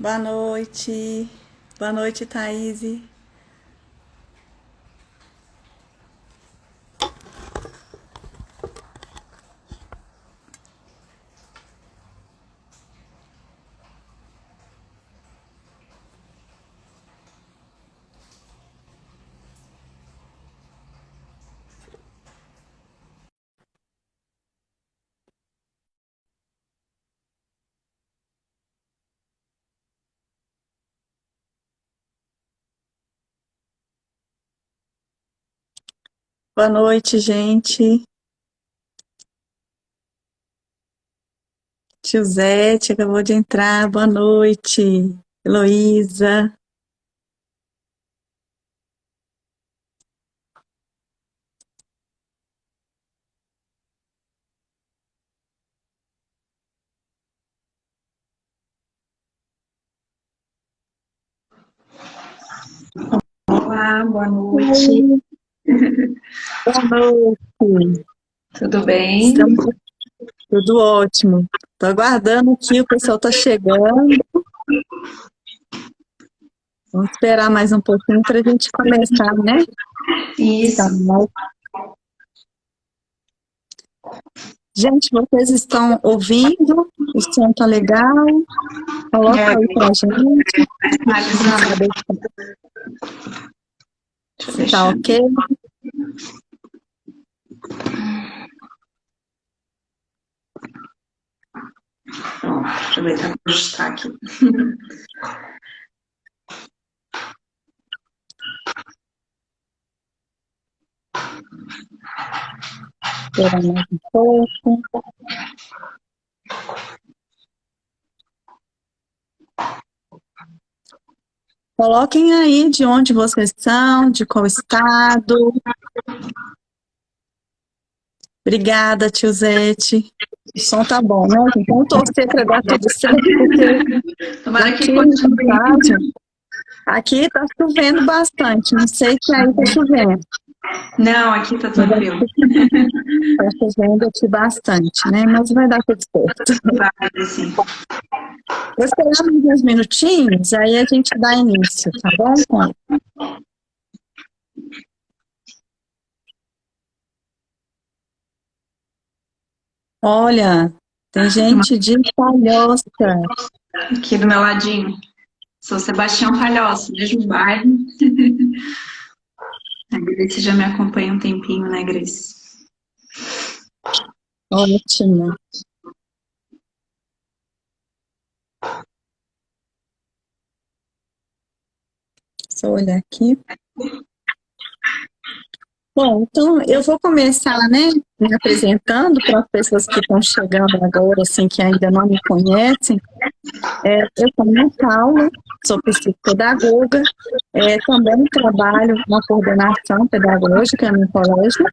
Boa noite. Boa noite, Thaís. Boa noite, gente. Tio Zete acabou de entrar. Boa noite. Heloísa. Olá, boa noite. Boa noite. Tudo bem? Estamos tudo ótimo. Tô aguardando aqui, o pessoal tá chegando. Vamos esperar mais um pouquinho para a gente começar, né? Tá Isso. bom. Gente, vocês estão ouvindo? O som tá legal? Coloca aí pra gente. Finalizando. Saber Deixa eu se tá deixar. ok. Pronto, aproveitar para ajustar aqui. Esperar mais um pouco. Coloquem aí de onde vocês são, de qual estado. Obrigada, tio Zete. O som tá bom, né? Então, torcer para dar tudo certo, porque Tomara que aqui em continue. casa, aqui tá chovendo bastante. Não sei se aí tá chovendo, Não, aqui tá mas tranquilo. tá chovendo aqui bastante, né? Mas vai dar tudo certo. Vai, sim. Vou esperar mais uns minutinhos, aí a gente dá início, tá bom? Olha, tem gente de Palhoça. Aqui do meu ladinho. Sou Sebastião Palhoça, mesmo bairro. A Grace já me acompanha um tempinho, né, Grace? Ótimo. Só olhar aqui. Bom, então eu vou começar, né, me apresentando para as pessoas que estão chegando agora, assim, que ainda não me conhecem. Eu sou Ana Paula, sou psicopedagoga, também trabalho na coordenação pedagógica no colégio,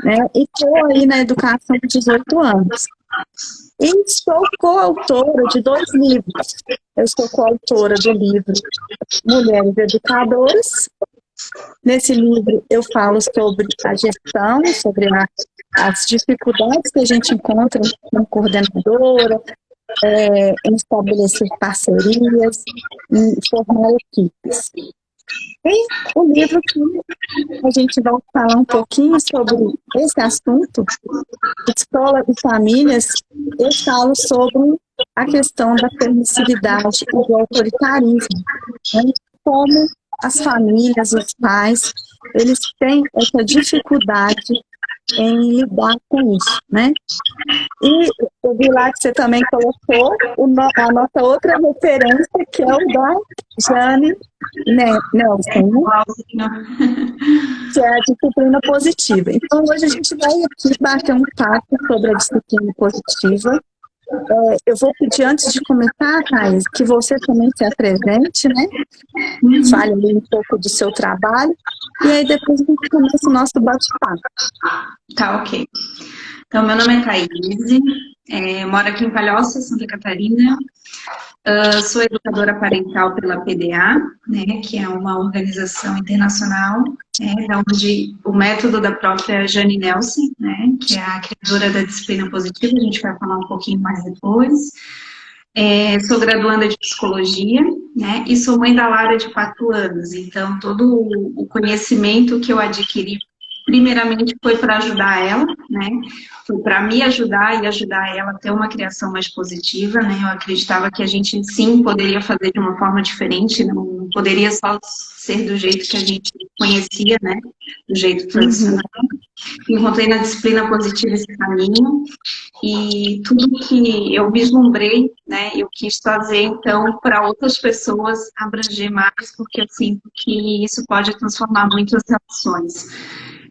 né, e estou aí na educação há 18 anos. E sou coautora de 2 livros. Eu sou coautora do livro Mulheres Educadoras. Nesse livro eu falo sobre a gestão, sobre as dificuldades que a gente encontra como coordenadora, em estabelecer parcerias, em formar equipes. E o livro que a gente vai falar um pouquinho sobre esse assunto, escola e famílias, eu falo sobre a questão da permissividade e do autoritarismo, né? Como as famílias, os pais, eles têm essa dificuldade em lidar com isso, né? E eu vi lá que você também colocou a nossa outra referência, que é o da Jane Nelson, né? Que é a disciplina positiva. Então, hoje a gente vai aqui bater um papo sobre a disciplina positiva. Eu vou pedir, antes de começar, Thais, que você também se apresente, né? Fale um pouco do seu trabalho, e aí depois a gente começa o nosso bate-papo. Tá, ok. Então, meu nome é Thaís, moro aqui em Palhoça, Santa Catarina. Sou educadora parental pela PDA, né, que é uma organização internacional, onde o método da própria Jane Nelson, né, que é a criadora da disciplina positiva, a gente vai falar um pouquinho mais depois. Sou graduanda de psicologia, né? E sou mãe da Lara de 4 anos. Então, todo o conhecimento que eu adquiri, primeiramente, foi para ajudar ela, né? Foi para me ajudar e ajudar ela a ter uma criação mais positiva, né? Eu acreditava que a gente, sim, poderia fazer de uma forma diferente, não poderia só ser do jeito que a gente conhecia, né? Do jeito tradicional. Encontrei na disciplina positiva esse caminho e tudo que eu vislumbrei, né, eu quis trazer, então, para outras pessoas, abranger mais, porque eu sinto que isso pode transformar muitas relações.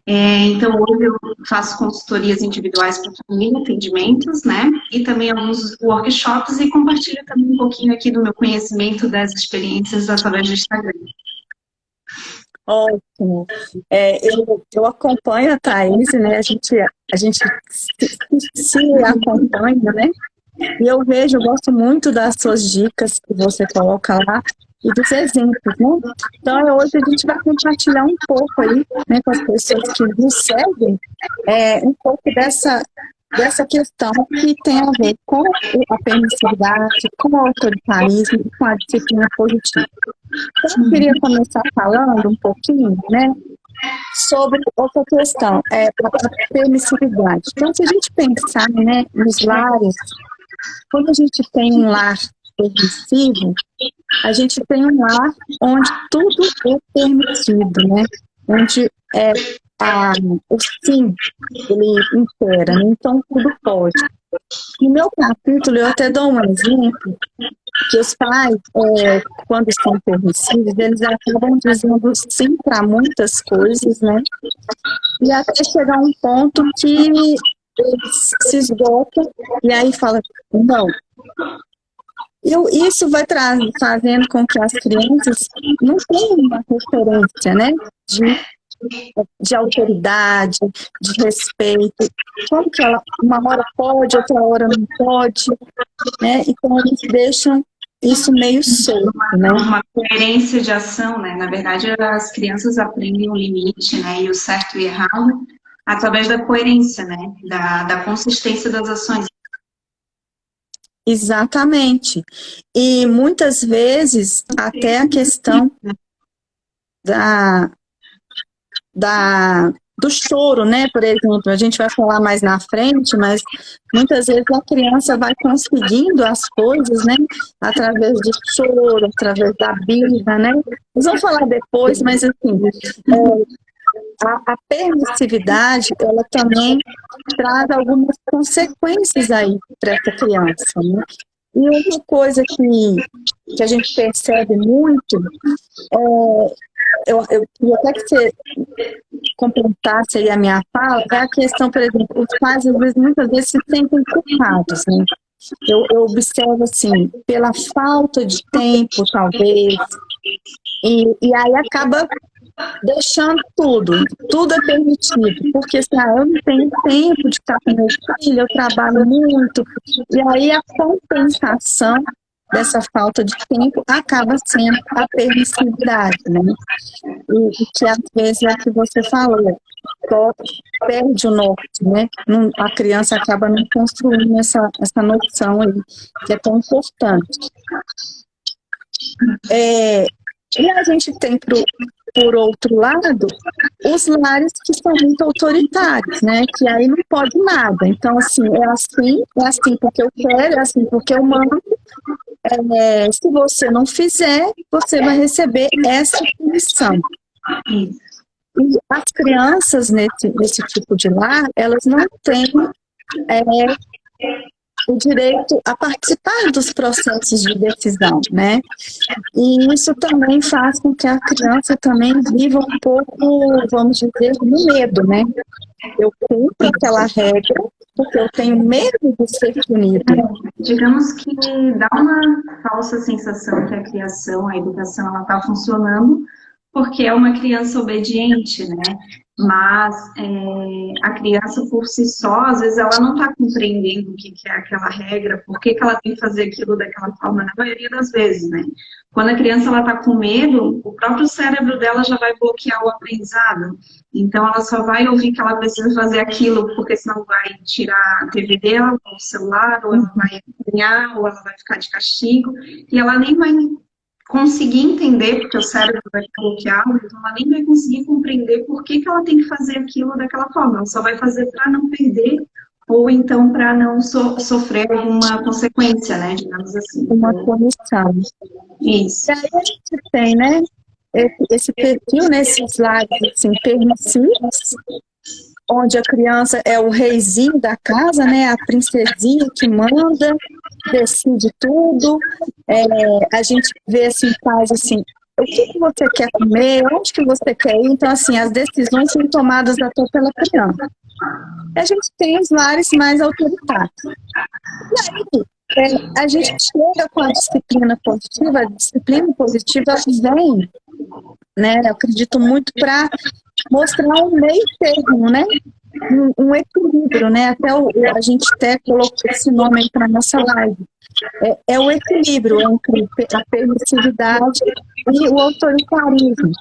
Então, hoje eu faço consultorias individuais para família, atendimentos, né, e também alguns workshops e compartilho também um pouquinho aqui do meu conhecimento das experiências através do Instagram. Ótimo. Eu acompanho a Thaís, né? A gente se acompanha, né? E eu vejo, eu gosto muito das suas dicas que você coloca lá e dos exemplos, né? Então, hoje a gente vai compartilhar um pouco aí, né, com as pessoas que nos seguem, um pouco dessa questão que tem a ver com a permissividade, com o autoritarismo e com a disciplina positiva. Então, eu queria começar falando um pouquinho, né, sobre outra questão, a permissividade. Então, se a gente pensar, né, nos lares, quando a gente tem um lar permissivo, a gente tem um lar onde tudo é permitido, né, onde o sim, ele impera, né? Então tudo pode. No meu capítulo, eu até dou um exemplo, que os pais, quando estão permissivos, eles acabam dizendo sim para muitas coisas, né? E até chegar um ponto que eles se esgotam e aí fala, não. Isso vai fazendo com que as crianças não tenham uma referência, né? De autoridade, de respeito, como que ela uma hora pode, outra hora não pode, né? Então eles deixam isso meio solto, né? Uma coerência de ação, né? Na verdade, as crianças aprendem o limite, né? E o certo e errado através da coerência, né? Da consistência das ações. Exatamente. E muitas vezes até a questão do choro, né? Por exemplo, a gente vai falar mais na frente, mas muitas vezes a criança vai conseguindo as coisas, né? Através do choro, através da birra, né? Nós vamos falar depois, mas assim, a permissividade, ela também traz algumas consequências aí para essa criança, né? E uma coisa que a gente percebe muito, eu queria até que você completasse aí a minha fala, é a questão, por exemplo, os pais, muitas vezes se sentem culpados, né? Eu observo, assim, pela falta de tempo, talvez, e aí acaba deixando tudo é permitido, porque assim, eu não tenho tempo de estar com meu filho, eu trabalho muito, e aí a compensação dessa falta de tempo acaba sendo a permissividade, né? E que às vezes é o que você falou, perde o norte, né? A criança acaba não construindo essa noção aí, que é tão importante. E a gente tem, por outro lado, os lares que são muito autoritários, né? Que aí não pode nada. Então, assim é assim porque eu quero, é assim porque eu mando. Se você não fizer, você vai receber essa punição. E as crianças nesse tipo de lar, elas não têm o direito a participar dos processos de decisão, né? E isso também faz com que a criança também viva um pouco, vamos dizer, no medo, né? Eu cumpro aquela regra porque eu tenho medo de ser punido. Digamos que dá uma falsa sensação que a criação, a educação, ela está funcionando porque é uma criança obediente, né? Mas a criança por si só, às vezes ela não está compreendendo o que é aquela regra, por que ela tem que fazer aquilo daquela forma, na maioria das vezes, né? Quando a criança ela está com medo, o próprio cérebro dela já vai bloquear o aprendizado. Então ela só vai ouvir que ela precisa fazer aquilo, porque senão vai tirar a TV dela, ou o celular, ou ela vai ganhar, ou ela vai ficar de castigo, e ela nem vai conseguir entender, porque o cérebro vai bloqueá-lo, então ela nem vai conseguir compreender por que ela tem que fazer aquilo daquela forma. Ela só vai fazer para não perder, ou então para não sofrer alguma consequência, né, digamos assim. Uma punição. Isso. E aí a gente tem, né, esse perfil, né, esses lados assim, permissivos, onde a criança é o reizinho da casa, né, a princesinha que manda, decide tudo. A gente vê assim, faz assim, o que você quer comer, onde que você quer ir. Então, assim, as decisões são tomadas até pela criança. A gente tem os lares mais autoritários. E aí, a gente chega com a disciplina positiva. A disciplina positiva vem, né, eu acredito muito, para mostrar um meio termo, né? Um equilíbrio, né? Até a gente até colocou esse nome para nossa live. É o equilíbrio entre a permissividade e o autoritarismo.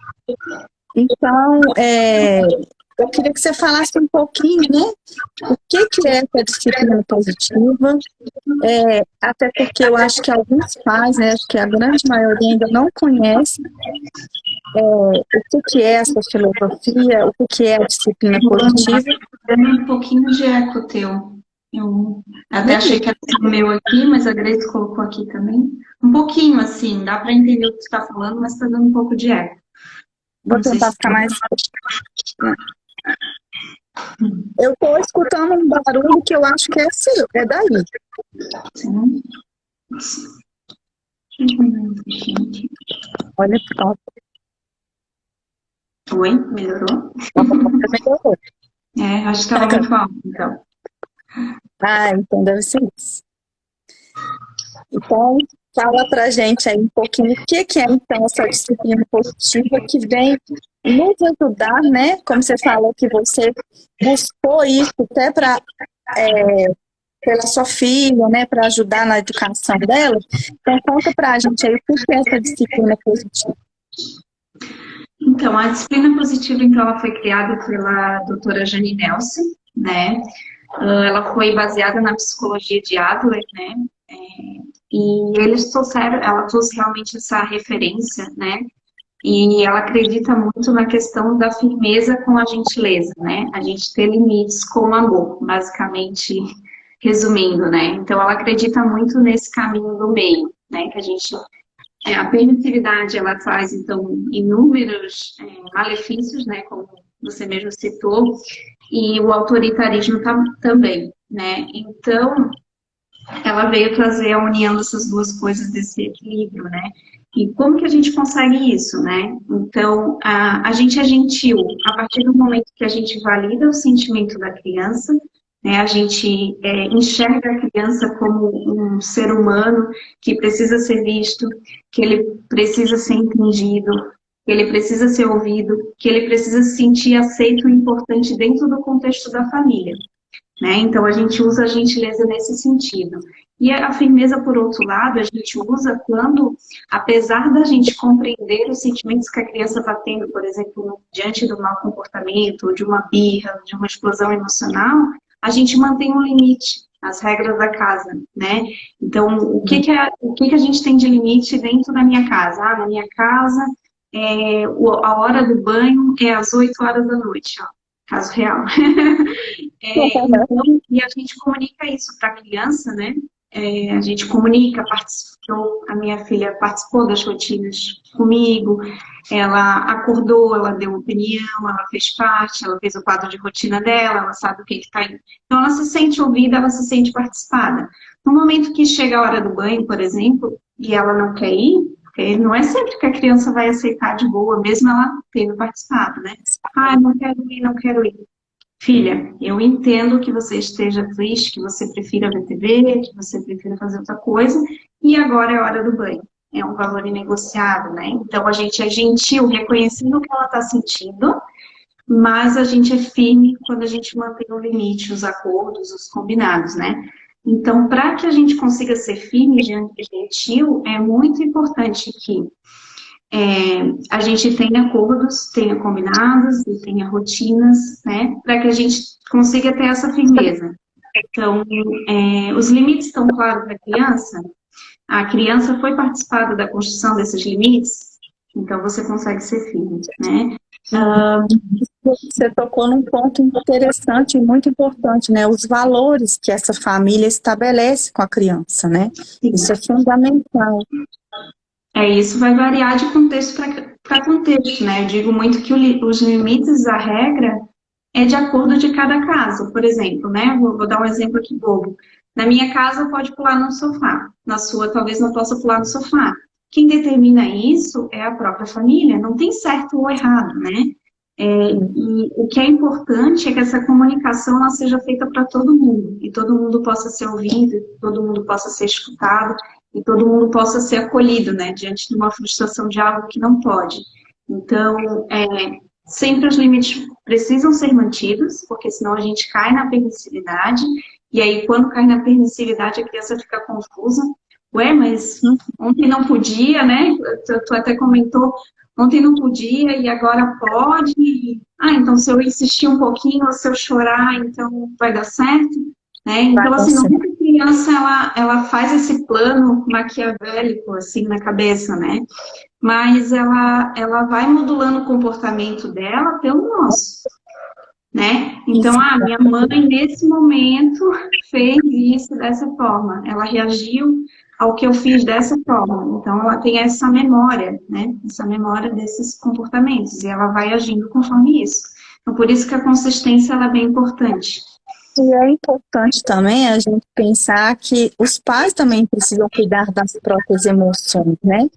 Então, eu queria que você falasse um pouquinho, né? O que é essa disciplina positiva? Até porque eu acho que alguns pais, né? Acho que a grande maioria ainda não conhece o que é essa filosofia, o que é a disciplina positiva. Dando um pouquinho de eco teu. Eu até achei que era o meu aqui, mas a Grace colocou aqui também. Um pouquinho, assim, dá para entender o que você está falando, mas está dando um pouco de eco. Vou tentar ficar mais... Eu estou escutando um barulho que eu acho que é seu, é daí. Sim. Olha, top. Oi, melhorou? Melhorou. Acho que estava muito alto, então. Então deve ser isso. Então, fala pra gente aí um pouquinho o que é, então, essa disciplina positiva que vem nos ajudar, né? Como você falou que você buscou isso até pela sua filha, né? Para ajudar na educação dela. Então, conta pra gente aí o que é essa disciplina positiva. Então, a disciplina positiva, então, ela foi criada pela doutora Jane Nelson, né? Ela foi baseada na psicologia de Adler, né? E ela trouxe realmente essa referência, né? E ela acredita muito na questão da firmeza com a gentileza, né? A gente ter limites com o amor, basicamente, resumindo, né? Então, ela acredita muito nesse caminho do meio, né? Que a gente... a permissividade, ela traz, então, inúmeros malefícios, né? Como você mesmo citou, e o autoritarismo também, né? Então, ela veio trazer a união dessas duas coisas, desse equilíbrio, né? E como que a gente consegue isso, né? Então, a gente é gentil a partir do momento que a gente valida o sentimento da criança, né? A gente enxerga a criança como um ser humano que precisa ser visto, que ele precisa ser entendido, que ele precisa ser ouvido, que ele precisa se sentir aceito e importante dentro do contexto da família, né? Então, a gente usa a gentileza nesse sentido. E a firmeza, por outro lado, a gente usa quando, apesar da gente compreender os sentimentos que a criança está tendo, por exemplo, diante do mau comportamento, de uma birra, de uma explosão emocional, a gente mantém um limite, as regras da casa, né? Então, o que a gente tem de limite dentro da minha casa? Na minha casa, a hora do banho é às 8 horas da noite, ó. Caso real. E a gente comunica isso para a criança, né? A gente comunica, a minha filha participou das rotinas comigo, ela acordou, ela deu opinião, ela fez parte, ela fez o quadro de rotina dela, ela sabe o que está indo. Então, ela se sente ouvida, ela se sente participada. No momento que chega a hora do banho, por exemplo, e ela não quer ir, porque não é sempre que a criança vai aceitar de boa, mesmo ela tendo participado, né? Não quero ir, não quero ir. Filha, eu entendo que você esteja triste, que você prefira ver TV, que você prefira fazer outra coisa, e agora é a hora do banho. É um valor inegociável, né? Então, a gente é gentil, reconhecendo o que ela está sentindo, mas a gente é firme quando a gente mantém o limite, os acordos, os combinados, né? Então, para que a gente consiga ser firme e gentil, é muito importante que a gente tenha acordos, tenha combinados e tenha rotinas, né? Para que a gente consiga ter essa firmeza. Então, os limites estão claros para a criança foi participada da construção desses limites, então você consegue ser firme, né? Você tocou num ponto interessante e muito importante, né? Os valores que essa família estabelece com a criança, né? Isso é fundamental. Isso vai variar de contexto para contexto, né? Eu digo muito que os limites da regra é de acordo de cada caso. Por exemplo, né? Vou dar um exemplo aqui bobo. Na minha casa pode pular no sofá, na sua talvez não possa pular no sofá. Quem determina isso é a própria família, não tem certo ou errado, né? E o que é importante é que essa comunicação ela seja feita para todo mundo, e todo mundo possa ser ouvido, todo mundo possa ser escutado, e todo mundo possa ser acolhido, né, diante de uma frustração de algo que não pode. Então, sempre os limites precisam ser mantidos, porque senão a gente cai na permissividade, e aí quando cai na permissividade a criança fica confusa. Ué, mas ontem não podia, né? Tu até comentou, ontem não podia e agora pode. Então se eu insistir um pouquinho, ou se eu chorar, então vai dar certo, né? Então, assim, não é que a criança, ela faz esse plano maquiavélico, assim, na cabeça, né? Mas ela vai modulando o comportamento dela pelo nosso, né? Então, minha mãe, nesse momento, fez isso dessa forma. Ela reagiu ao que eu fiz dessa forma. Então, ela tem essa memória, né? Essa memória desses comportamentos. E ela vai agindo conforme isso. Então, por isso que a consistência, ela é bem importante. E é importante também a gente pensar que os pais também precisam cuidar das próprias emoções, né?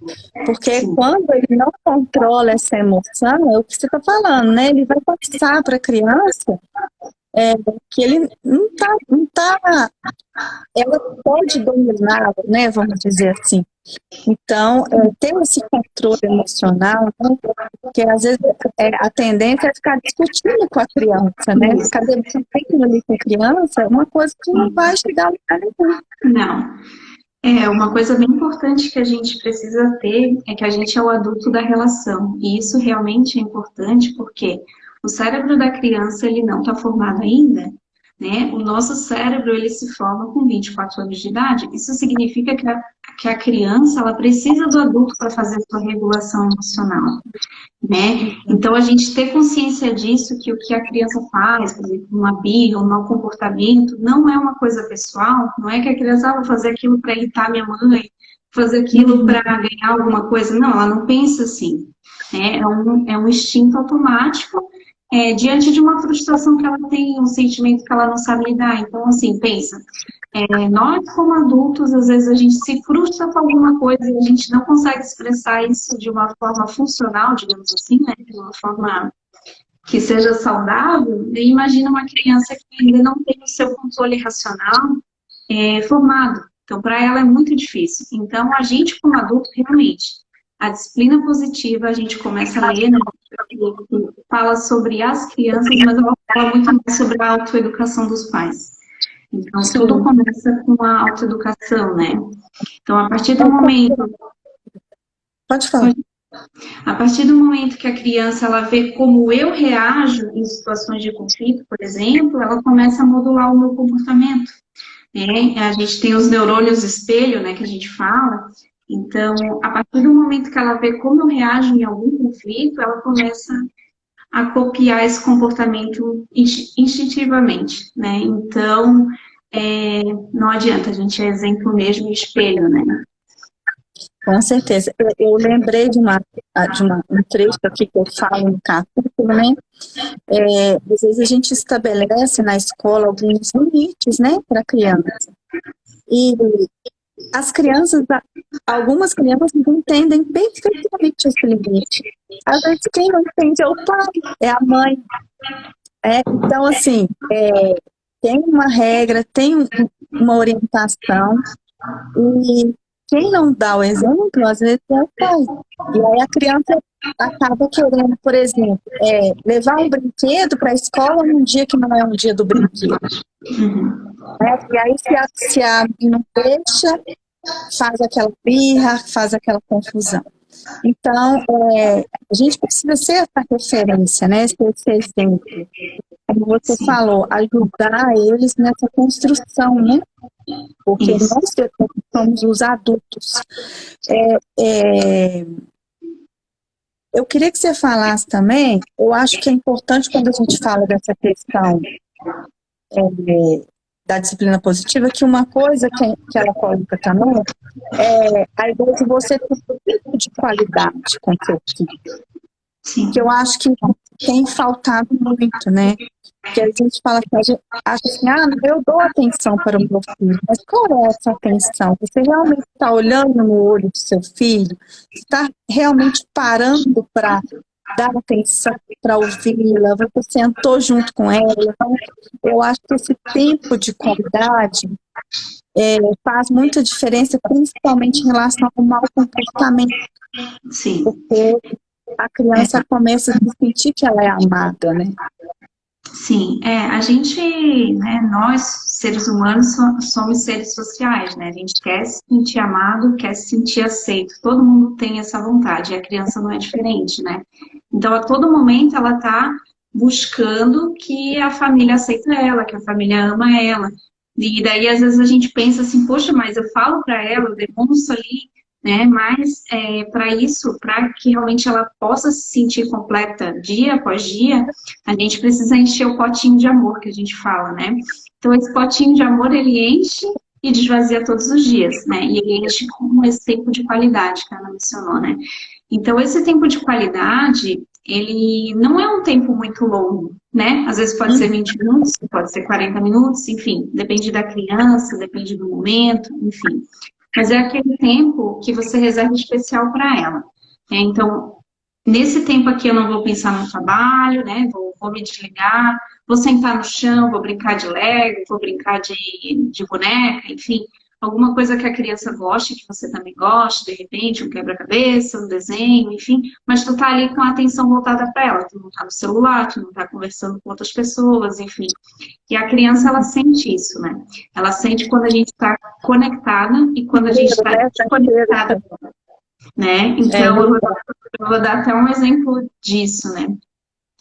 Porque quando ele não controla essa emoção, é o que você está falando, né? Ele vai passar para a criança que ele não tá, ela pode dominar, né? Vamos dizer assim. Então, ter esse controle emocional, né, porque às vezes a tendência é ficar discutindo com a criança, né? Ficar debatendo ali com a criança é uma coisa que não vai chegar a lugar nenhum. Não. Uma coisa bem importante que a gente precisa ter é que a gente é o adulto da relação. E isso realmente é importante porque o cérebro da criança, ele não está formado ainda, né? O nosso cérebro, ele se forma com 24 anos de idade. Isso significa que a criança, ela precisa do adulto para fazer a sua regulação emocional, né? Então, a gente ter consciência disso, que o que a criança faz, por exemplo, uma birra, um mau comportamento, não é uma coisa pessoal, não é que a criança vai fazer aquilo para irritar minha mãe, fazer aquilo para ganhar alguma coisa. Não, ela não pensa assim, né? É um instinto automático, diante de uma frustração que ela tem, um sentimento que ela não sabe lidar. Então, assim, pensa, nós como adultos, às vezes a gente se frustra com alguma coisa e a gente não consegue expressar isso de uma forma funcional, digamos assim, né? De uma forma que seja saudável. E imagina uma criança que ainda não tem o seu controle racional formado. Então, para ela é muito difícil. Então, a gente como adulto, realmente, a disciplina positiva, a gente começa a ler, né? Fala sobre as crianças, mas ela fala muito mais sobre a autoeducação dos pais. Então, tudo começa com a autoeducação, né? Então, a partir do momento... Pode falar. A partir do momento que a criança, ela vê como eu reajo em situações de conflito, por exemplo, ela começa a modular o meu comportamento. A gente tem os neurônios espelho, né, que a gente fala. Então, a partir do momento que ela vê como eu reajo em algum conflito, ela começa a copiar esse comportamento instintivamente, né? Então, não adianta, a gente é exemplo mesmo e espelho, né? Com certeza. Eu lembrei de um trecho aqui que eu falo no capítulo, né? Às vezes a gente estabelece na escola alguns limites, né, para a criança. E as crianças, algumas crianças entendem perfeitamente esse limite. Às vezes quem não entende é o pai, é a mãe. Então, assim, tem uma regra, tem uma orientação, e quem não dá o exemplo, às vezes é o pai. E aí a criança acaba querendo, por exemplo, levar um brinquedo para a escola num dia que não é um dia do brinquedo. Uhum. Né? E aí, se a mãe não deixa, faz aquela birra, faz aquela confusão. Então, a gente precisa ser essa referência, né? Ser esse exemplo. Como você Sim. falou, ajudar eles nessa construção, né? Porque Isso. nós somos os adultos. Eu queria que você falasse também, eu acho que é importante quando a gente fala dessa questão da disciplina positiva, que uma coisa que ela coloca também é a ideia de você ter um tipo de qualidade com seu filho. Sim. Que eu acho que tem faltado muito, né? Que a gente fala que a gente acha assim, eu dou atenção para o meu filho, mas qual é essa atenção? Você realmente está olhando no olho do seu filho? Está realmente parando para dar atenção, para ouvi-la? Você sentou junto com ela? Então, eu acho que esse tempo de qualidade faz muita diferença, principalmente em relação ao mau comportamento. Sim. Porque a criança começa a se sentir que ela é amada, né? Sim, a gente, né, nós, seres humanos, somos seres sociais, né? A gente quer se sentir amado, quer se sentir aceito. Todo mundo tem essa vontade, e a criança não é diferente, né? Então, a todo momento, ela está buscando que a família aceite ela, que a família ama ela. E daí, às vezes, a gente pensa assim, poxa, mas eu falo para ela, eu demonstro ali, né? Mas para isso, para que realmente ela possa se sentir completa dia após dia, a gente precisa encher o potinho de amor que a gente fala, né? Então esse potinho de amor ele enche e desvazia todos os dias, né? E ele enche com esse tempo de qualidade que a Ana mencionou, né? Então esse tempo de qualidade, ele não é um tempo muito longo, né? Às vezes pode ser 20 minutos, pode ser 40 minutos, enfim, depende da criança, depende do momento, enfim. Mas é aquele tempo que você reserva especial para ela. Então, nesse tempo aqui eu não vou pensar no trabalho, né? Vou me desligar, vou sentar no chão, vou brincar de Lego, vou brincar de boneca, enfim. Alguma coisa que a criança goste, que você também goste, de repente, um quebra-cabeça, um desenho, enfim. Mas tu tá ali com a atenção voltada para ela. Tu não tá no celular, tu não tá conversando com outras pessoas, enfim. E a criança, ela sente isso, né? Ela sente quando a gente está conectada e quando a gente está desconectada, né? Então, eu vou dar até um exemplo disso, né?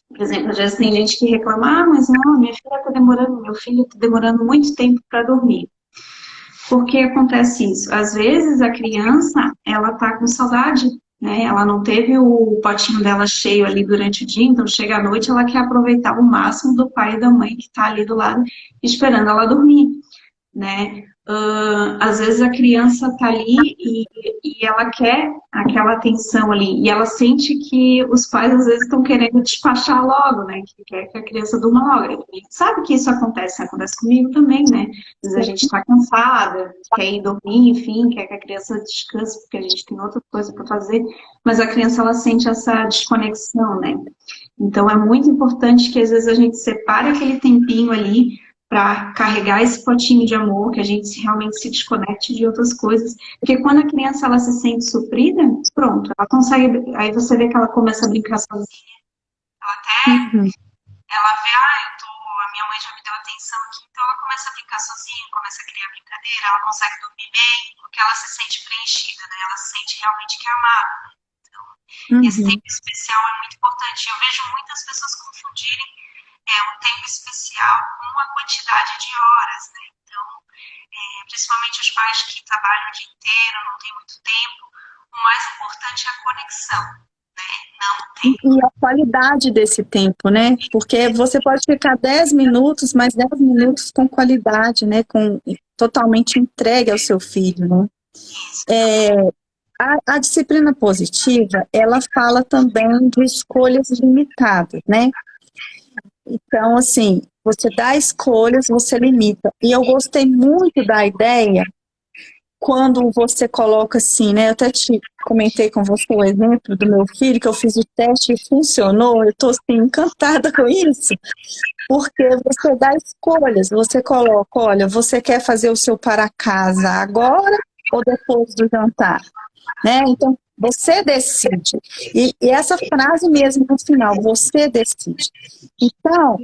Por exemplo, às vezes tem gente que reclama, mas não, minha filha tá demorando, meu filho está demorando muito tempo para dormir. Por que acontece isso? Às vezes a criança, ela tá com saudade, né? Ela não teve o potinho dela cheio ali durante o dia, então chega à noite, ela quer aproveitar o máximo do pai e da mãe que tá ali do lado, esperando ela dormir, né? Às vezes a criança tá ali e ela quer aquela atenção ali, e ela sente que os pais às vezes estão querendo despachar logo, né? Que quer que a criança durma logo. A gente sabe que isso acontece comigo também, né? Às vezes a gente tá cansada, quer ir dormir, enfim, quer que a criança descanse, porque a gente tem outra coisa para fazer, mas a criança ela sente essa desconexão, né? Então é muito importante que às vezes a gente separe aquele tempinho ali para carregar esse potinho de amor, que a gente realmente se desconecte de outras coisas. Porque quando a criança ela se sente suprida, pronto, ela consegue. Aí você vê que ela começa a brincar sozinha. Ela vê, a minha mãe já me deu atenção aqui, então ela começa a brincar sozinha, começa a criar brincadeira, ela consegue dormir bem, porque ela se sente preenchida, né? Ela se sente realmente que é amada. Então, esse tempo especial é muito importante. Eu vejo muitas pessoas confundirem um tempo especial com a quantidade de horas, né? Então, principalmente os pais que trabalham o dia inteiro, não tem muito tempo, o mais importante é a conexão, né? Não o tempo. E a qualidade desse tempo, né? Porque você pode ficar 10 minutos, mas 10 minutos com qualidade, né? Totalmente entregue ao seu filho, né? A disciplina positiva, ela fala também de escolhas limitadas, né? Então, assim, você dá escolhas, você limita. E eu gostei muito da ideia quando você coloca assim, né? Eu até te comentei com você o exemplo do meu filho, que eu fiz o teste e funcionou. Eu estou assim, encantada com isso, porque você dá escolhas. Você coloca, olha, você quer fazer o seu para casa agora ou depois do jantar? Né? Então, Você decide. E essa frase mesmo no final, você decide. Então,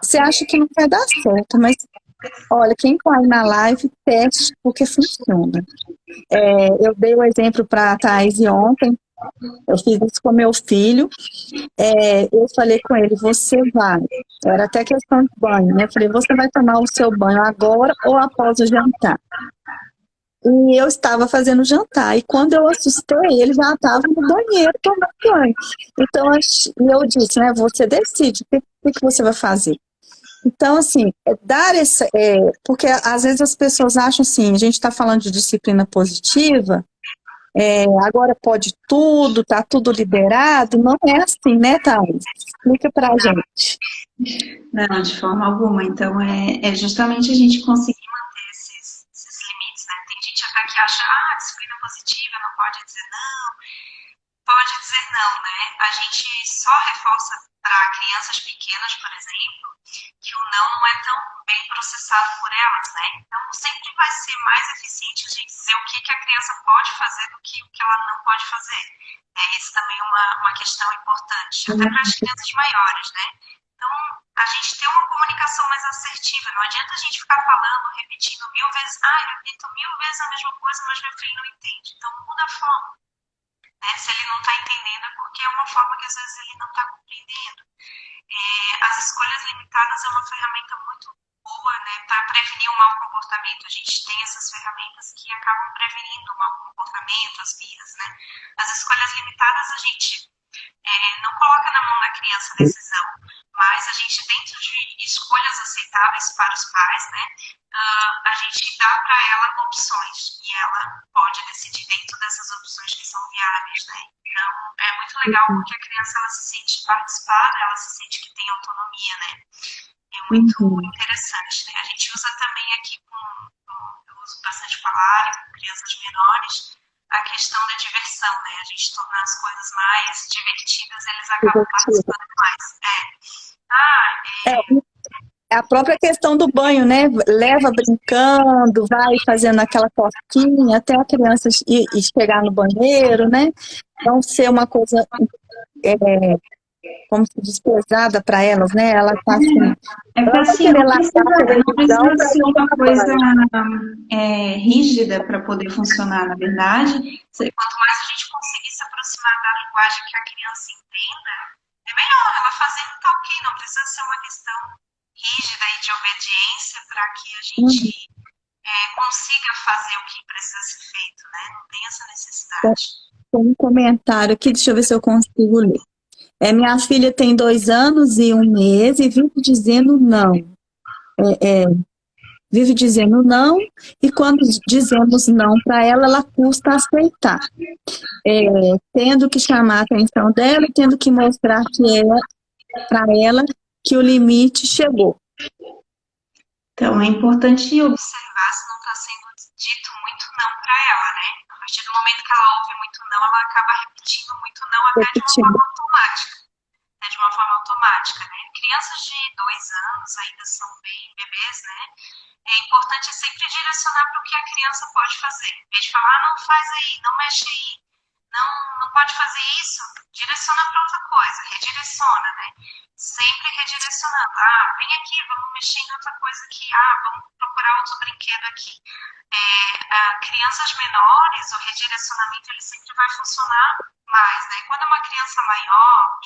você acha que não vai dar certo, mas olha, quem cai na live, teste, porque funciona. Eu dei o exemplo para a Thaís ontem, eu fiz isso com meu filho, eu falei com ele, você vai, era até questão de banho, né? Eu falei, você vai tomar o seu banho agora ou após o jantar? E eu estava fazendo jantar, e quando eu assustei, ele já estava no banheiro tomando banho. Então, eu disse, né, você decide, o que você vai fazer? Então, assim, dar essa. Porque às vezes as pessoas acham assim, a gente está falando de disciplina positiva, agora pode tudo, tá tudo liberado. Não é assim, né, Thais? Explica pra gente. Não, de forma alguma. Então, é justamente a gente conseguir manter esses limites, né? Tem gente até que acha, disciplina positiva, não pode dizer não, pode dizer não, né? A gente só reforça para crianças pequenas, por exemplo, que o não é tão bem processado por elas, né? Então, sempre vai ser mais eficiente a gente dizer o que a criança pode fazer do que o que ela não pode fazer. Isso também é uma questão importante, até para as crianças maiores, né? Então, a gente tem uma comunicação mais assertiva. Não adianta a gente ficar falando, repetindo 1000 vezes. Eu repito 1000 vezes a mesma coisa, mas meu filho não entende. Então, muda a forma. Né? Se ele não está entendendo, é porque é uma forma que às vezes ele não está compreendendo. As escolhas limitadas é uma ferramenta muito boa, né, para prevenir o mau comportamento. A gente tem essas ferramentas que acabam prevenindo o mau comportamento, as birras, né? As escolhas limitadas a gente não coloca na mão da criança a decisão, mas a gente, dentro de escolhas aceitáveis para os pais, né, a gente dá para ela opções e ela pode decidir dentro dessas opções que são viáveis, né? Então, é muito legal porque a criança ela se sente participada, ela se sente que tem autonomia, né? É muito interessante, né? A gente usa também aqui eu uso bastante com a Lari, com crianças menores, a questão da diversão, né? A gente tornar as coisas mais divertidas, eles acabam participando mais. A própria questão do banho, né? Leva brincando, vai fazendo aquela cosquinha até a criança ir chegar no banheiro, né? Não ser uma coisa, como se diz, pesada para elas, né? Ela tá assim. Porque assim, não precisa ser uma coisa rígida para poder funcionar, na verdade. Quanto mais a gente conseguir se aproximar da linguagem que a criança entenda, é melhor. Ela fazendo tá ok, não precisa ser uma questão rígida e de obediência para que a gente consiga fazer o que precisa ser feito, né? Não tem essa necessidade. Tem um comentário aqui, deixa eu ver se eu consigo ler. Minha filha tem 2 anos e 1 mês e vive dizendo não. Vive dizendo não, e quando dizemos não para ela, ela custa aceitar. Tendo que chamar a atenção dela e tendo que mostrar para ela que o limite chegou. Então, é importante observar se não está sendo dito muito não para ela, né? A partir do momento que ela ouve muito não, ela acaba repetindo muito não até de uma forma automática. De uma forma automática, né? Crianças de 2 anos ainda são bem bebês, né? É importante sempre direcionar para o que a criança pode fazer. Em vez de falar, não faz aí, não mexe aí, não pode fazer isso, direciona para outra coisa, redireciona, né? Sempre redirecionando. Vem aqui, vamos mexer em outra coisa aqui. Vamos procurar outro brinquedo aqui. Crianças menores, o redirecionamento ele sempre vai funcionar mais, né? Quando é uma criança maior,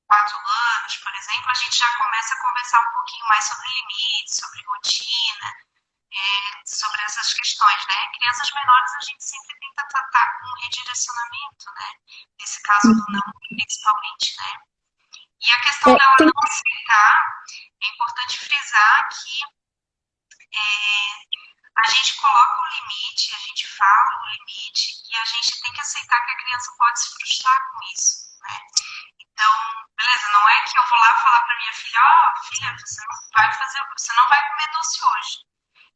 4 anos, por exemplo, a gente já começa a conversar um pouquinho mais sobre limites, sobre rotina, sobre essas questões, né? Crianças menores a gente sempre tenta tratar com redirecionamento, né? Nesse caso do não, principalmente, né? E a questão dela não aceitar, é importante frisar que a gente coloca o limite, a gente fala o limite e a gente tem que aceitar que a criança pode se frustrar com isso, né? Então, beleza, não é que eu vou lá falar para minha filha, filha, você não vai comer doce hoje.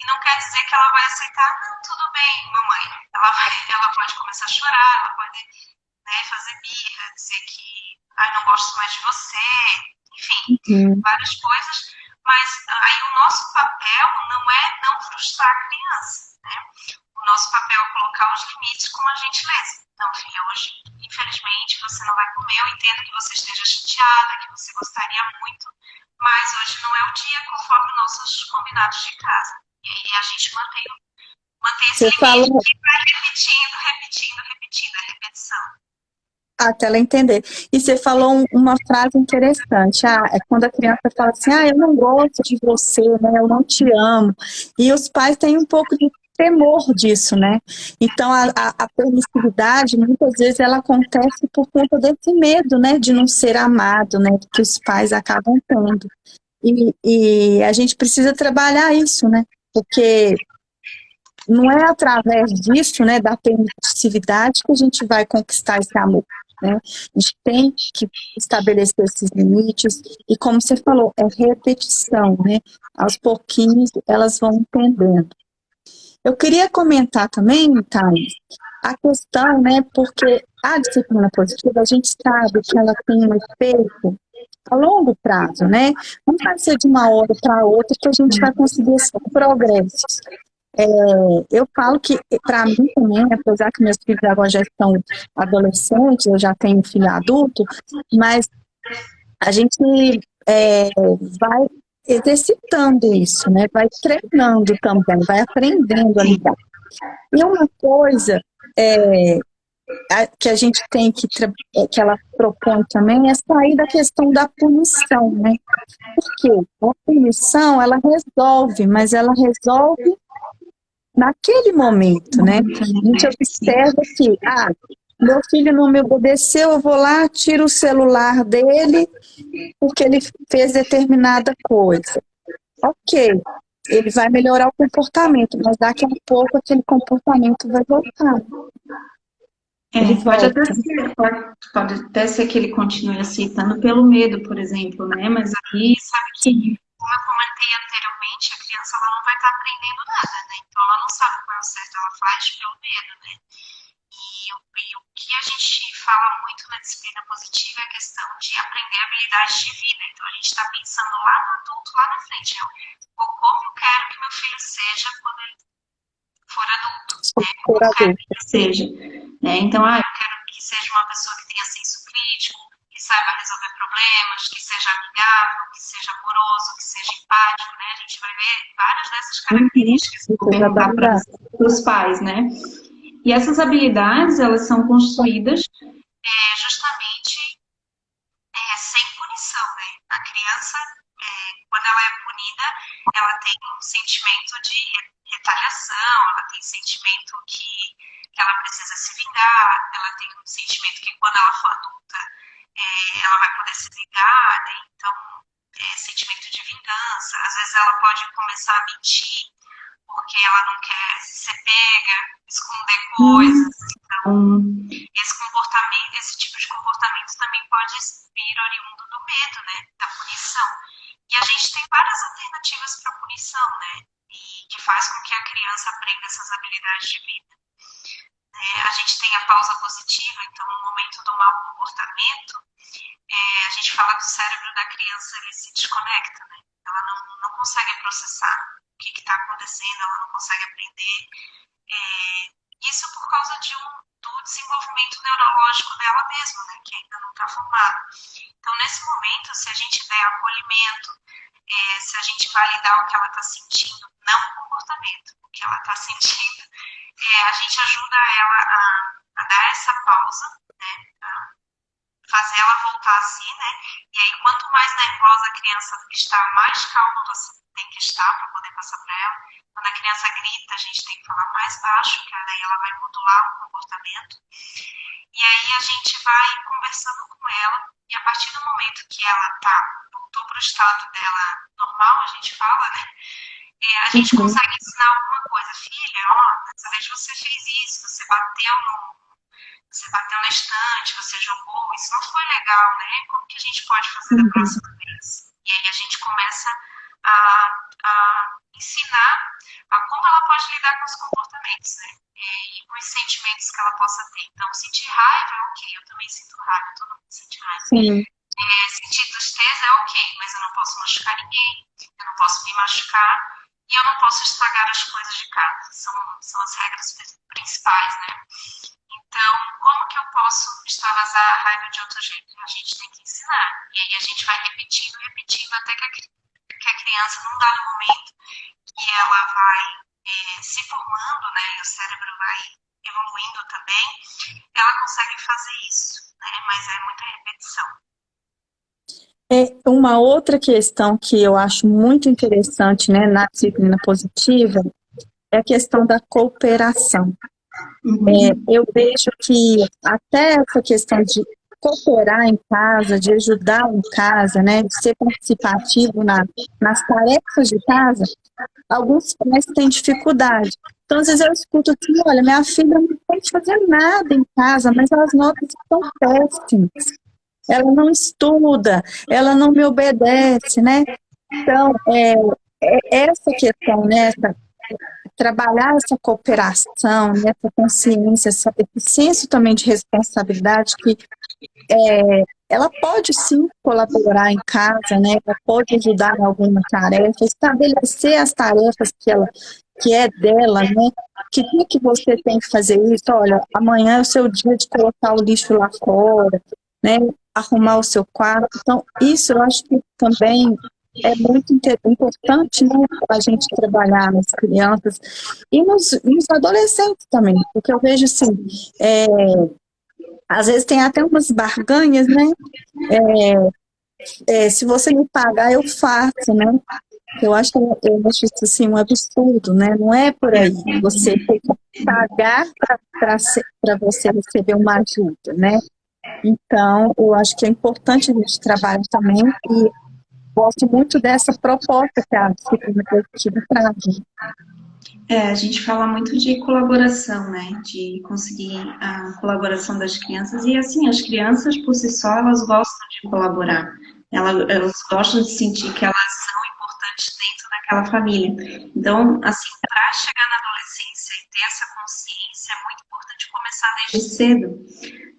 E não quer dizer que ela vai aceitar, não, tudo bem, mamãe. Ela pode começar a chorar, ela pode fazer birra, dizer que não gosto mais de você, enfim, várias coisas. Mas aí o nosso papel não é não frustrar a criança, né? O nosso papel é colocar os limites com a gentileza. Então, filha, hoje, infelizmente, você não vai comer. Eu entendo que você esteja chateada, que você gostaria muito, mas hoje não é o dia conforme nossos combinados de casa. E aí a gente mantém esse Você limite falou, e vai repetindo a repetição. até ela entender. E você falou uma frase interessante. É quando a criança fala assim, eu não gosto de você, né? Eu não te amo. E os pais têm um pouco de temor disso, né? Então, a permissividade, muitas vezes, ela acontece por conta desse medo, né? De não ser amado, né? Que os pais acabam tendo. E a gente precisa trabalhar isso, né? Porque não é através disso, né, da permissividade, que a gente vai conquistar esse amor, né? A gente tem que estabelecer esses limites e, como você falou, é repetição, né? Aos pouquinhos elas vão entendendo. Eu queria comentar também, Thais, a questão, né, porque a disciplina positiva, a gente sabe que ela tem um efeito a longo prazo, né? Não vai ser de uma hora para outra que a gente vai conseguir esses progressos. Eu falo que, para mim também, apesar que meus filhos agora já estão adolescentes, eu já tenho um filho adulto, mas a gente vai exercitando isso, né? Vai treinando também, vai aprendendo a lidar. E uma coisa que a gente tem que ela propõe também é sair da questão da punição, né? Porque a punição, ela resolve, mas ela resolve naquele momento, né? A gente observa que, meu filho não me obedeceu, eu vou lá, tiro o celular dele porque ele fez determinada coisa. Ok, ele vai melhorar o comportamento, mas daqui a pouco aquele comportamento vai voltar. Ele volta. Pode até ser que ele continue aceitando pelo medo, por exemplo, né? Mas aí, sabe que, como eu comentei anteriormente, a criança ela não vai estar aprendendo nada, né? Então ela não sabe qual é o certo, ela faz pelo medo, né? E o que a gente fala muito na disciplina positiva é a questão de aprender habilidades de vida. Então a gente está pensando lá no adulto, lá na frente, como eu quero que meu filho seja quando ele for adulto, né? Como eu quero que ele seja. Né? Então, eu quero que seja uma pessoa que tenha senso crítico, que saiba resolver problemas, que seja amigável, que seja amoroso, que seja empático, né? A gente vai ver várias dessas características que vou perguntar para os pais, né? E essas habilidades, elas são construídas justamente sem punição, né? A criança, quando ela é punida, ela tem um sentimento de retaliação, ela tem sentimento que ela precisa se vingar, ela tem um sentimento que quando ela for adulta, ela vai poder se vingar, né? Então, sentimento de vingança. Às vezes ela pode começar a mentir porque ela não quer ser pega, esconder coisas. Então, esse tipo de comportamento também pode vir oriundo do medo, né? Da punição. E a gente tem várias alternativas para punição, né? E que faz com que a criança aprenda essas habilidades de vida. A gente tem a pausa positiva, então no momento do mau comportamento, a gente fala que o cérebro da criança ele se desconecta, né? Ela não consegue processar o que está acontecendo, ela não consegue aprender. Isso por causa do desenvolvimento neurológico dela mesma, né? Que ainda não está formado. Então, nesse momento, se a gente der acolhimento, se a gente validar o que ela está sentindo, não o comportamento, o que ela está sentindo, a gente ajuda ela a dar essa pausa, né? Fazer ela voltar a si, né? E aí, quanto mais nervosa a criança está, mais calma você tem que estar para poder passar para ela. Quando a criança grita, a gente tem que falar mais baixo, que daí ela vai modular o comportamento. E aí a gente vai conversando com ela, e a partir do momento que ela voltou para o estado dela normal, a gente fala, né? A gente consegue ensinar alguma coisa. Filha, dessa vez você fez isso, você bateu na estante, você jogou, isso não foi legal, né? Como que a gente pode fazer da próxima vez? E aí a gente começa a ensinar a como ela pode lidar com os comportamentos, né? E com os sentimentos que ela possa ter. Então, sentir raiva, ok, eu também sinto raiva, todo mundo sente raiva. Sim. Sentir tristeza é ok, mas eu não posso machucar ninguém, eu não posso me machucar, e eu não posso estragar as coisas de casa. São as regras principais, né? Então, como que eu posso extravasar a raiva de outro jeito? A gente tem que ensinar. E aí a gente vai repetindo, repetindo, até que a criança, num dado momento, que ela vai se formando, né, e o cérebro vai evoluindo também, ela consegue fazer isso, né? Mas é muita repetição. Uma outra questão que eu acho muito interessante, né, na disciplina positiva é a questão da cooperação. Eu vejo que até essa questão de cooperar em casa, de ajudar em casa, né, de ser participativo nas tarefas de casa, alguns pais têm dificuldade. Então, às vezes eu escuto assim, olha, minha filha não pode fazer nada em casa, mas as notas estão péssimas. Ela não estuda, ela não me obedece, né? Então, essa questão, né, trabalhar essa cooperação, né, essa consciência, esse senso também de responsabilidade que ela pode sim colaborar em casa, né? Ela pode ajudar em alguma tarefa, estabelecer as tarefas que é dela, né? Que dia que você tem que fazer isso? Olha, amanhã é o seu dia de colocar o lixo lá fora, né? Arrumar o seu quarto. Então, isso eu acho que também é muito importante, né? A gente trabalhar nas crianças e nos adolescentes também, porque eu vejo assim, às vezes tem até umas barganhas, né? Se você me pagar, eu faço, né? Eu acho isso assim, um absurdo, né? Não é por aí. Você tem que pagar para você receber uma ajuda, né? Então, eu acho que é importante a gente trabalhar também e gosto muito dessa proposta que a disciplina positiva traz. A gente fala muito de colaboração, né? De conseguir a colaboração das crianças. E assim, as crianças por si só, elas gostam de colaborar. Elas gostam de sentir que elas são importantes dentro daquela família. Então, assim, para chegar na adolescência e ter essa consciência, é muito importante começar desde cedo,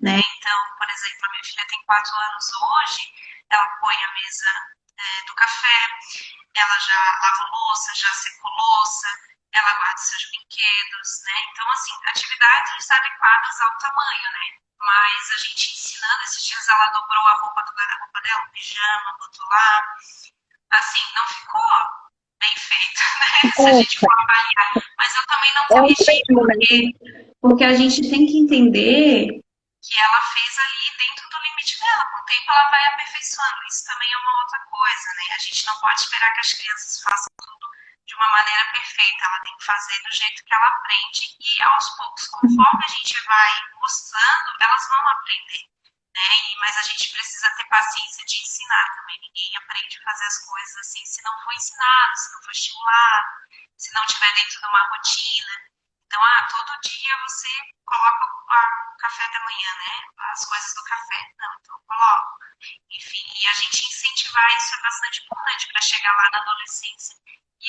né? Então, por exemplo, a minha filha tem 4 anos hoje, ela põe a mesa do café, ela já lava louça, já secou louça, ela guarda seus brinquedos, né? Então, assim, atividades adequadas ao tamanho, né? Mas a gente ensinando, esses dias ela dobrou a roupa do guarda-roupa dela, o pijama, botou lá. Assim, não ficou bem feito, né? Se a gente for avaliar. Mas eu também não corrigi, porque a gente tem que entender que ela fez ali dentro do limite dela. Com o tempo ela vai aperfeiçoando. Isso também é uma outra coisa, né? A gente não pode esperar que as crianças façam tudo de uma maneira perfeita. Ela tem que fazer do jeito que ela aprende e aos poucos, conforme a gente vai mostrando, elas vão aprender, né? Mas a gente precisa ter paciência de ensinar também. Ninguém aprende a fazer as coisas assim se não for ensinado, se não for estimulado, se não estiver dentro de uma rotina. Então, todo dia você coloca o café da manhã, né? As coisas do café. Não, então eu coloco. Enfim, e a gente incentivar isso é bastante importante para chegar lá na adolescência e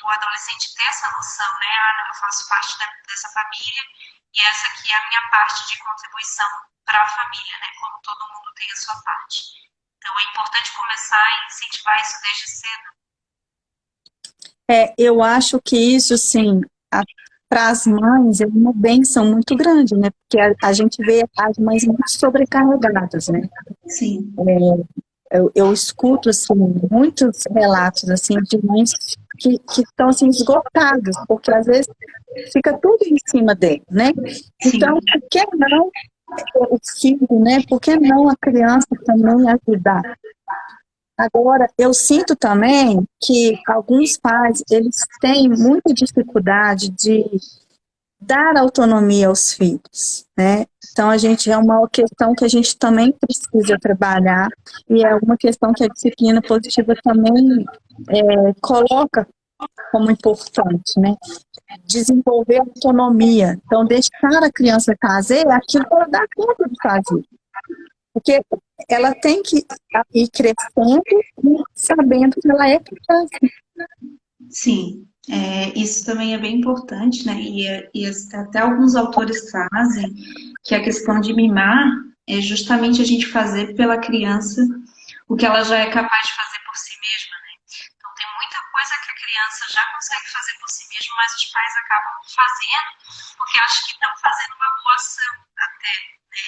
o adolescente ter essa noção, né? Eu faço parte dessa família e essa aqui é a minha parte de contribuição para a família, né? Como todo mundo tem a sua parte. Então, é importante começar a incentivar isso desde cedo. Eu acho que isso, sim, para as mães é uma bênção muito grande, né? Porque a gente vê as mães muito sobrecarregadas, né? Sim. Eu escuto, assim, muitos relatos, assim, de mães que estão, assim, esgotadas, porque às vezes fica tudo em cima dele, né? Então, por que não o filho, né? Por que não a criança também ajudar? Agora, eu sinto também que alguns pais, eles têm muita dificuldade de dar autonomia aos filhos, né? Então, é uma questão que a gente também precisa trabalhar e é uma questão que a disciplina positiva também coloca como importante, né? Desenvolver autonomia. Então, deixar a criança fazer aquilo que ela dá conta de fazer. Porque ela tem que ir crescendo e sabendo que ela é capaz. Sim, isso também é bem importante, né? E até alguns autores trazem que a questão de mimar é justamente a gente fazer pela criança o que ela já é capaz de fazer por si mesma, mesma, né? Então tem muita coisa que a criança já consegue fazer por si mesma, mas os pais acabam fazendo porque acham que estão fazendo uma boa ação até, né?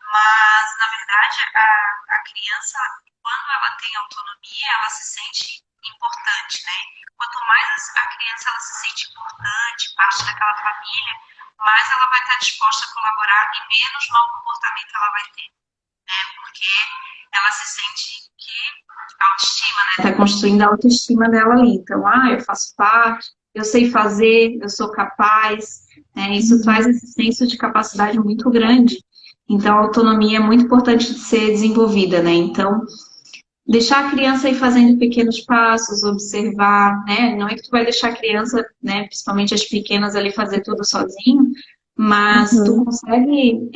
Mas, na verdade, a criança, quando ela tem autonomia, ela se sente importante, né? Quanto mais a criança ela se sente importante, parte daquela família, mais ela vai estar disposta a colaborar e menos mau comportamento ela vai ter, né? Porque ela se sente que a autoestima, né? Está construindo a autoestima dela ali. Então, eu faço parte, eu sei fazer, eu sou capaz, né? Isso traz esse senso de capacidade muito grande. Então, a autonomia é muito importante de ser desenvolvida, né? Então, deixar a criança ir fazendo pequenos passos, observar, né? Não é que tu vai deixar a criança, né, principalmente as pequenas ali, fazer tudo sozinho, mas tu consegue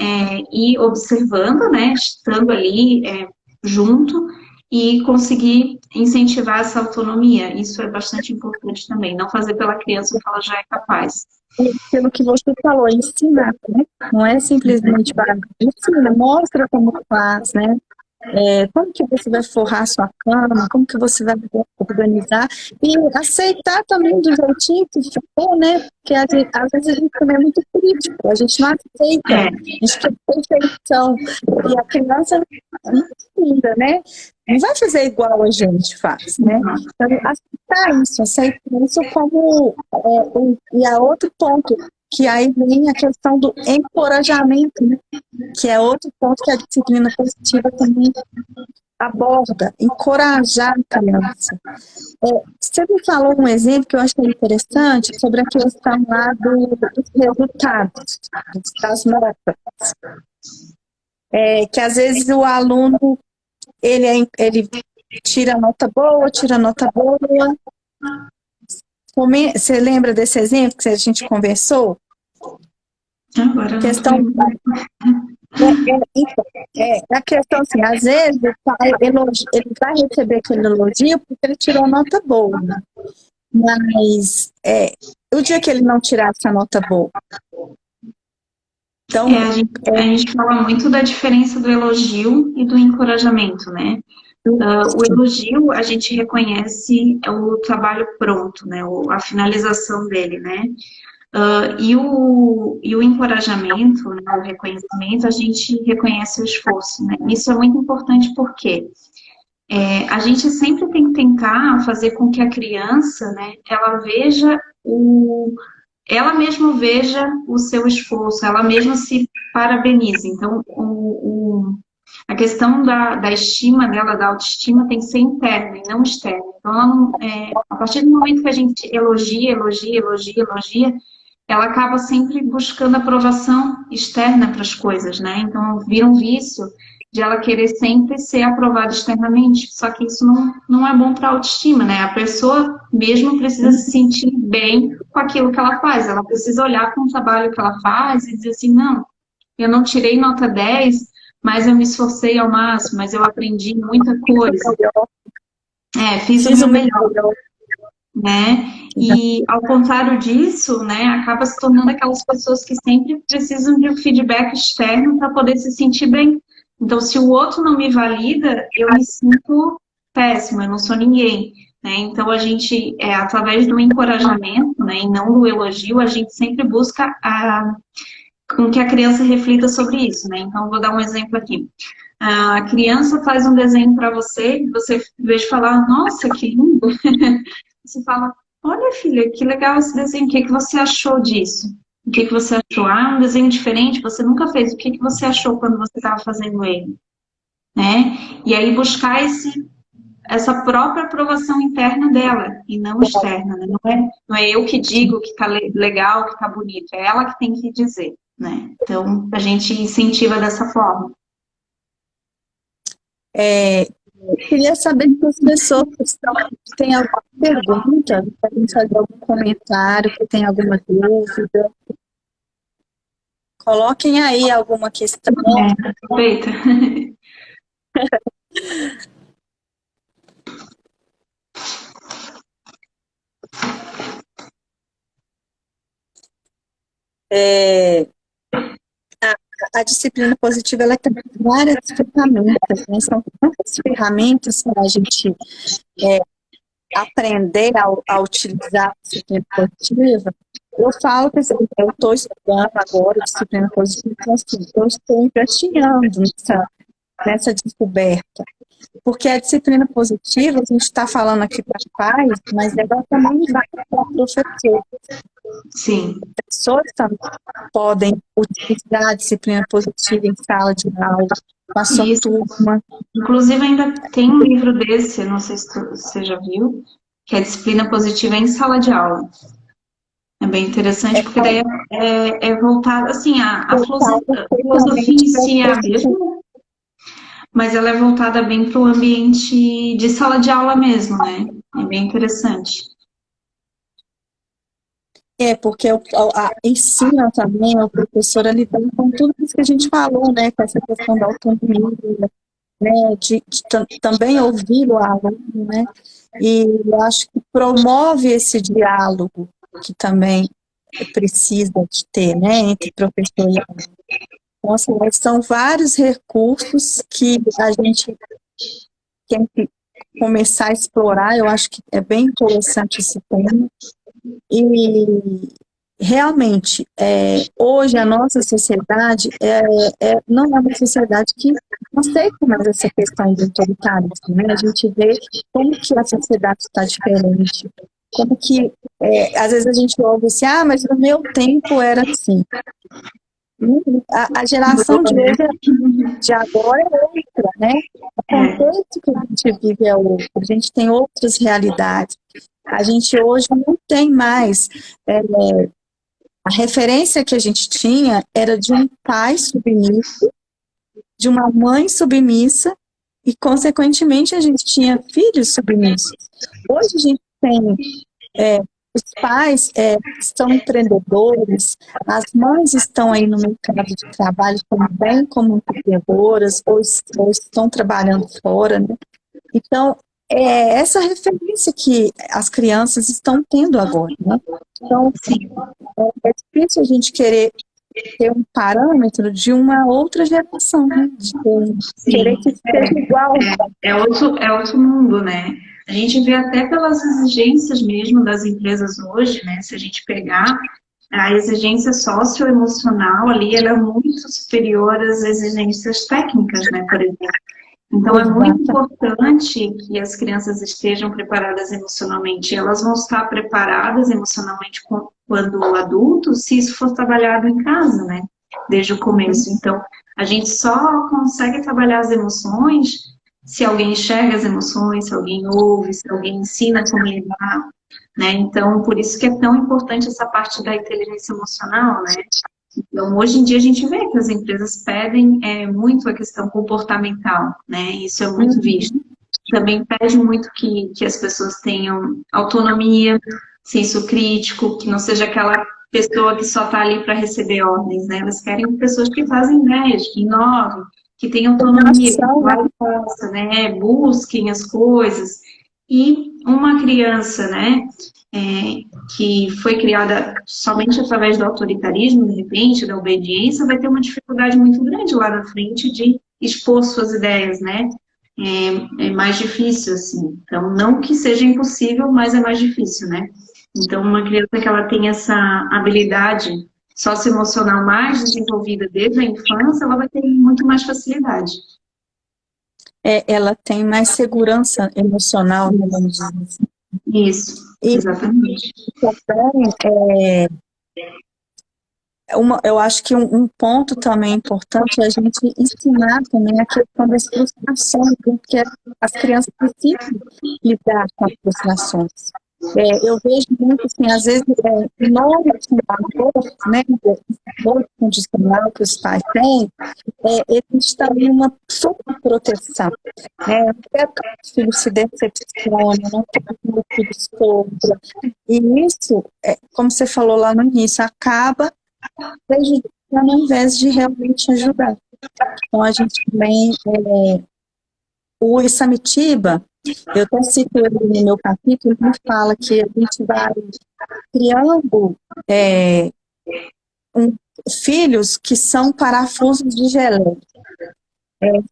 ir observando, né, estando ali junto e conseguir incentivar essa autonomia. Isso é bastante importante também. Não fazer pela criança o que ela já é capaz. Pelo que você falou, ensinar, né? Não é simplesmente para ensina, mostra como faz, né? Como que você vai forrar sua cama, como que você vai organizar e aceitar também do jeitinho que ficou, né? Porque às vezes a gente também é muito crítico, a gente não aceita, a gente quer perfeição e a criança não ainda, né? Não vai fazer igual a gente faz, né? Então, aceitar isso como e a outro ponto, que aí vem a questão do encorajamento, né? Que é outro ponto que a disciplina positiva também aborda, encorajar a criança. Você me falou um exemplo que eu achei interessante sobre a questão lá dos resultados, das notas. Que às vezes o aluno, ele tira nota boa. Você lembra desse exemplo que a gente conversou? Agora Questão a questão assim, às vezes ele vai receber aquele elogio porque ele tirou nota boa, né? Mas o dia que ele não tirar essa nota boa. Então, a gente fala muito da diferença do elogio e do encorajamento, né? O elogio, a gente reconhece o trabalho pronto, né? A finalização dele, né? E o encorajamento, né, o reconhecimento, a gente reconhece o esforço, né? Isso é muito importante porque a gente sempre tem que tentar fazer com que a criança, né, ela mesma veja o seu esforço, ela mesma se parabenize. Então, a questão da estima dela, da autoestima, tem que ser interna e não externa. Então, ela não, a partir do momento que a gente elogia, ela acaba sempre buscando aprovação externa para as coisas, né? Então, vira um vício de ela querer sempre ser aprovada externamente, só que isso não é bom para a autoestima, né? A pessoa mesmo precisa se sentir bem com aquilo que ela faz, ela precisa olhar para o trabalho que ela faz e dizer assim, não, eu não tirei nota 10, mas eu me esforcei ao máximo, mas eu aprendi muita coisa. Fiz o meu melhor. Né? E ao contrário disso, né, acaba se tornando aquelas pessoas que sempre precisam de um feedback externo para poder se sentir bem. Então, se o outro não me valida, eu me sinto péssima, eu não sou ninguém. Né? Então, a gente, através do encorajamento, né, e não do elogio, a gente sempre busca com que a criança reflita sobre isso. Né? Então, vou dar um exemplo aqui. A criança faz um desenho para você, e você, em vez de falar, nossa, que lindo, você fala, olha filha, que legal esse desenho, o que você achou disso? O que você achou? Um desenho diferente, você nunca fez, o que você achou quando você estava fazendo ele? Né? E aí buscar essa própria aprovação interna dela, e não externa, né? Não é eu que digo que está legal, que está bonito, é ela que tem que dizer, né? Então, a gente incentiva dessa forma. Eu queria saber se as pessoas que têm alguma pergunta, podem fazer algum comentário, que tem alguma dúvida. Coloquem aí alguma questão. Perfeito. A disciplina positiva ela tem várias ferramentas, né? São tantas ferramentas para a gente aprender a utilizar a disciplina positiva, eu falo que assim, eu estou estudando agora disciplina positiva, então, assim, eu estou engatinhando nessa descoberta. Porque a disciplina positiva, a gente está falando aqui para pais, mas ela também vai para professor. Sim. Professores também podem utilizar a disciplina positiva em sala de aula, com a sua turma. Inclusive, ainda tem um livro desse, não sei se você já viu, que é Disciplina Positiva em Sala de Aula. É bem interessante, porque daí é voltado, assim, a filosofia em si é a mesma, mas ela é voltada bem para o ambiente de sala de aula mesmo, né? É bem interessante. Porque ensina também o professor a lidar com tudo isso que a gente falou, né? Com essa questão da autonomia, né? De também ouvir o aluno, né? E eu acho que promove esse diálogo que também precisa de ter, né? Entre professor e aluno. Então, assim, são vários recursos que a gente tem que começar a explorar. Eu acho que é bem interessante esse tema. E realmente, hoje a nossa sociedade não é uma sociedade que aceita mais essa questão do autoritarismo, né? A gente vê como que a sociedade está diferente, como que, às vezes a gente ouve assim, mas no meu tempo era assim. A geração de hoje, de agora, é outra, né? O contexto que a gente vive é outro, a gente tem outras realidades. A gente hoje não tem mais. A referência que a gente tinha era de um pai submisso, de uma mãe submissa, e, consequentemente, a gente tinha filhos submissos. Hoje a gente tem os pais são empreendedores, as mães estão aí no mercado de trabalho também como empreendedoras, ou estão trabalhando fora, né? Então, é essa referência que as crianças estão tendo agora, né? Então, é difícil a gente querer ter um parâmetro de uma outra geração, né? De querer que seja igual. É outro mundo, né? A gente vê até pelas exigências mesmo das empresas hoje, né? Se a gente pegar a exigência socioemocional ali, ela é muito superior às exigências técnicas, né? Por exemplo. Então, é muito importante que as crianças estejam preparadas emocionalmente. Elas vão estar preparadas emocionalmente quando adultos, se isso for trabalhado em casa, né? Desde o começo. Então, a gente só consegue trabalhar as emoções se alguém enxerga as emoções, se alguém ouve, se alguém ensina como lidar, né? Então, por isso que é tão importante essa parte da inteligência emocional, né? Então, hoje em dia a gente vê que as empresas pedem muito a questão comportamental, né? Isso é muito visto. Também pede muito que as pessoas tenham autonomia, senso crítico, que não seja aquela pessoa que só está ali para receber ordens, né? Elas querem pessoas que fazem ideias, que inovem, que tenham autonomia, que né? Busquem as coisas. E uma criança, né? Que foi criada somente através do autoritarismo, de repente, da obediência, vai ter uma dificuldade muito grande lá na frente de expor suas ideias, né? É mais difícil, assim. Então, não que seja impossível, mas é mais difícil, né? Então, uma criança que ela tem essa habilidade socioemocional mais desenvolvida desde a infância, ela vai ter muito mais facilidade. Ela tem mais segurança emocional, né, vamos dizer assim. Isso, exatamente. Também, eu acho que um ponto também importante é a gente ensinar também a questão das frustrações, porque as crianças precisam lidar com as frustrações. Eu vejo muito, assim, às vezes, menores com valor, né, valor condicional que os pais têm, existe também uma superproteção. Eu não quero que o filho se decepcione, eu não quero que o meu filho sofra. E isso, como você falou lá no início, acaba prejudicando ao invés de realmente ajudar. Então, a gente também, o Isamitiba, eu até cito ele no meu capítulo, ele fala que a gente vai criando filhos que são parafusos de geleia.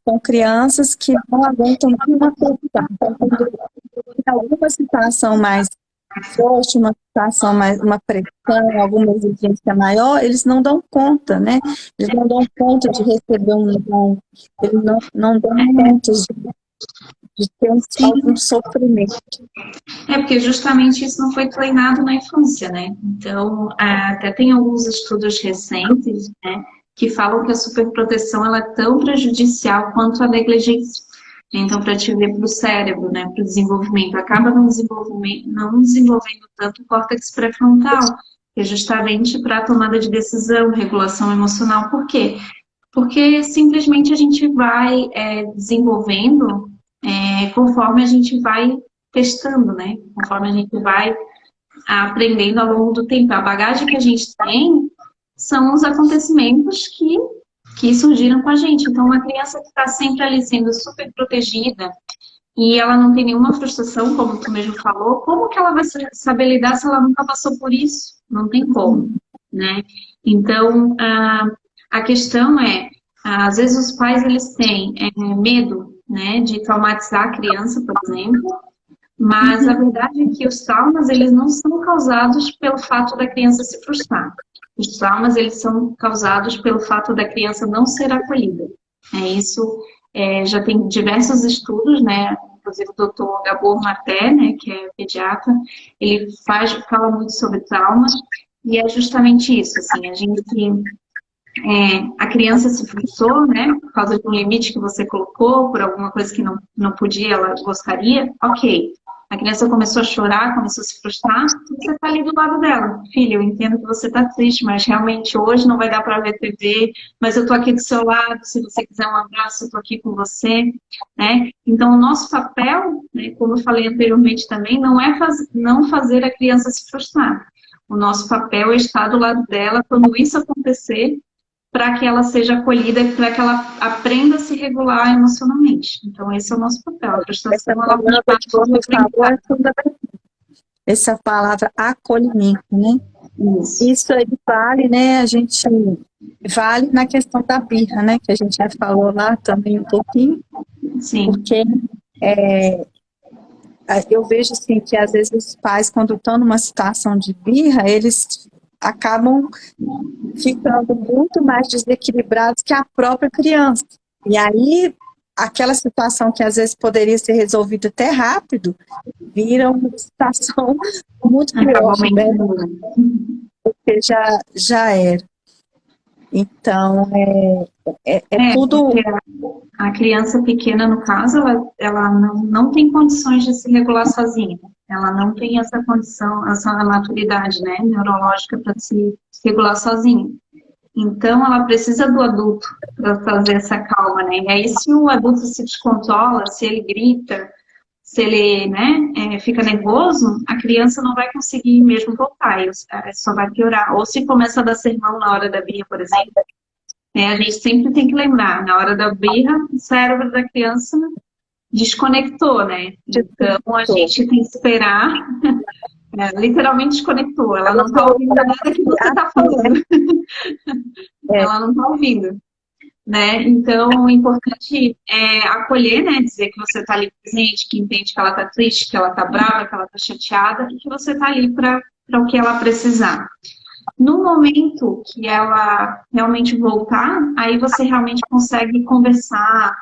São crianças que não aguentam nenhuma pressão. Então, quando alguma situação mais forte, uma situação mais, uma pressão, alguma exigência maior, eles não dão conta, né? Eles não dão conta de receber um não, eles não dão conta de ter Sim, algum sofrimento. porque justamente isso não foi treinado na infância, né? Então, até tem alguns estudos recentes, né, que falam que a superproteção ela é tão prejudicial quanto a negligência. Então, para te ver para o cérebro, né, para o desenvolvimento, acaba não desenvolvendo tanto o córtex pré-frontal, que é justamente para a tomada de decisão, regulação emocional. Por quê? Porque simplesmente a gente vai desenvolvendo conforme a gente vai testando, né? Conforme a gente vai aprendendo ao longo do tempo. A bagagem que a gente tem são os acontecimentos que surgiram com a gente. Então, uma criança que está sempre ali sendo super protegida e ela não tem nenhuma frustração, como tu mesmo falou, como que ela vai saber lidar se ela nunca passou por isso? Não tem como, né? Então, a questão às vezes os pais eles têm medo, né, de traumatizar a criança, por exemplo, mas a verdade é que os traumas eles não são causados pelo fato da criança se frustrar. Os traumas eles são causados pelo fato da criança não ser acolhida. Isso já tem diversos estudos, né? Inclusive o doutor Gabor Maté, né, que é pediatra, ele fala muito sobre traumas e é justamente isso, assim, a criança se frustrou, né, por causa de um limite que você colocou, por alguma coisa que não podia, ela gostaria, ok. A criança começou a chorar, começou a se frustrar, você está ali do lado dela. Filha, eu entendo que você está triste, mas realmente hoje não vai dar para ver TV, mas eu estou aqui do seu lado, se você quiser um abraço, eu estou aqui com você. Né? Então, o nosso papel, né, como eu falei anteriormente também, não é não fazer a criança se frustrar. O nosso papel é estar do lado dela quando isso acontecer, para que ela seja acolhida, para que ela aprenda a se regular emocionalmente. Então, esse é o nosso papel. A frustração, ela é fundamental. Essa palavra acolhimento, né? Isso aí vale, né? A gente vale na questão da birra, né? Que a gente já falou lá também um pouquinho. Sim. Porque eu vejo assim que às vezes os pais, quando estão numa situação de birra, eles acabam ficando muito mais desequilibrados que a própria criança. E aí, aquela situação que às vezes poderia ser resolvida até rápido, vira uma situação muito pior, né? Porque já era. Então, tudo... A criança pequena, no caso, ela não tem condições de se regular sozinha. Ela não tem essa condição, essa maturidade, né, neurológica para se regular sozinha. Então, ela precisa do adulto para fazer essa calma, né? E aí, se o adulto se descontrola, se ele grita, se ele, né, fica nervoso, a criança não vai conseguir mesmo voltar, só vai piorar. Ou se começa a dar sermão na hora da birra, por exemplo, a gente sempre tem que lembrar, na hora da birra, o cérebro da criança desconectou, né? Então, a gente tem que esperar, literalmente desconectou, ela não está ouvindo nada que você está falando. Ela não está ouvindo. Né? Então, o importante é acolher, né? Dizer que você está ali presente, que entende que ela está triste, que ela está brava, que ela está chateada e que você está ali para o que ela precisar. No momento que ela realmente voltar, aí você realmente consegue conversar,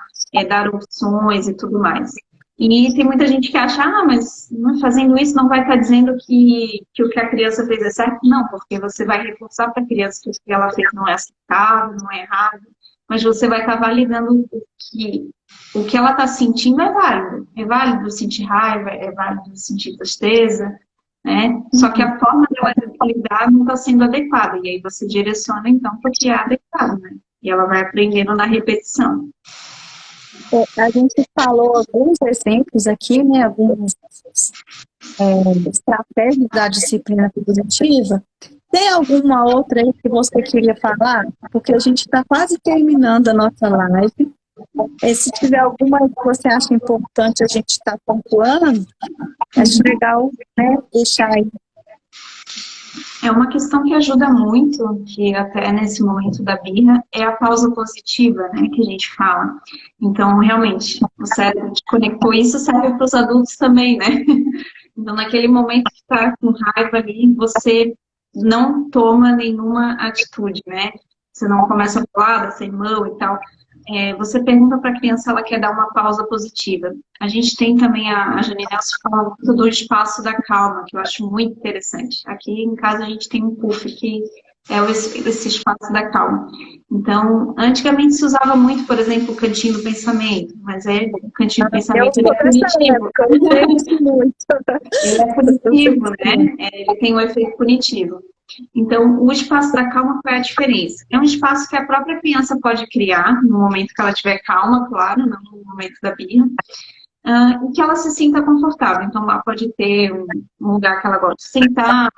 dar opções e tudo mais. E tem muita gente que acha, mas fazendo isso não vai estar dizendo que o que a criança fez é certo? Não, porque você vai reforçar para a criança que o que ela fez não é aceitável, não é errado, mas você vai estar validando que o que ela está sentindo é válido. É válido sentir raiva, é válido sentir tristeza, né? Só que a forma dela lidar não está sendo adequada. E aí você direciona, então, para o que é adequado, né? E ela vai aprendendo na repetição. A gente falou alguns exemplos aqui, né? Algumas estratégias da disciplina positiva. Tem alguma outra aí que você queria falar? Porque a gente está quase terminando a nossa live. Se tiver alguma que você acha importante a gente estar pontuando, acho legal, né, deixar aí. É uma questão que ajuda muito, que até nesse momento da birra, é a pausa positiva, né, que a gente fala. Então, realmente, o cérebro te conectou, isso serve para os adultos também, né? Então, naquele momento que está com raiva ali, você não toma nenhuma atitude, né? Você não começa a falar da sua irmã e tal. Você pergunta para a criança se ela quer dar uma pausa positiva. A gente tem também, a Janine Nelson fala muito do espaço da calma, que eu acho muito interessante. Aqui em casa a gente tem um puff que é esse espaço da calma. Então, antigamente se usava muito, por exemplo, o cantinho do pensamento, mas o cantinho do Eu pensamento ele sou é dessa punitivo. época, eu usei isso muito. Ele é punitivo, né? Ele tem um efeito punitivo. Então, o espaço da calma, qual é a diferença? É um espaço que a própria criança pode criar, no momento que ela estiver calma, claro, não no momento da birra, e que ela se sinta confortável. Então, lá pode ter um lugar que ela gosta de sentar,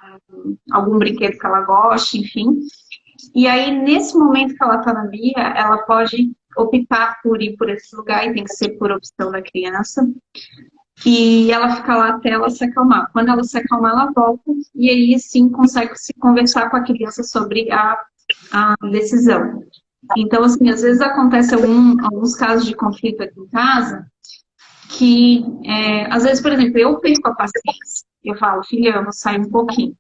algum brinquedo que ela goste, enfim. E aí, nesse momento que ela está na birra, ela pode optar por ir por esse lugar, e tem que ser por opção da criança. E ela fica lá até ela se acalmar. Quando ela se acalmar, ela volta e aí sim consegue se conversar com a criança sobre a decisão. Então, assim, às vezes acontece alguns casos de conflito aqui em casa que, às vezes, por exemplo, eu perco a paciência. Eu falo, filha, eu vou sair um pouquinho.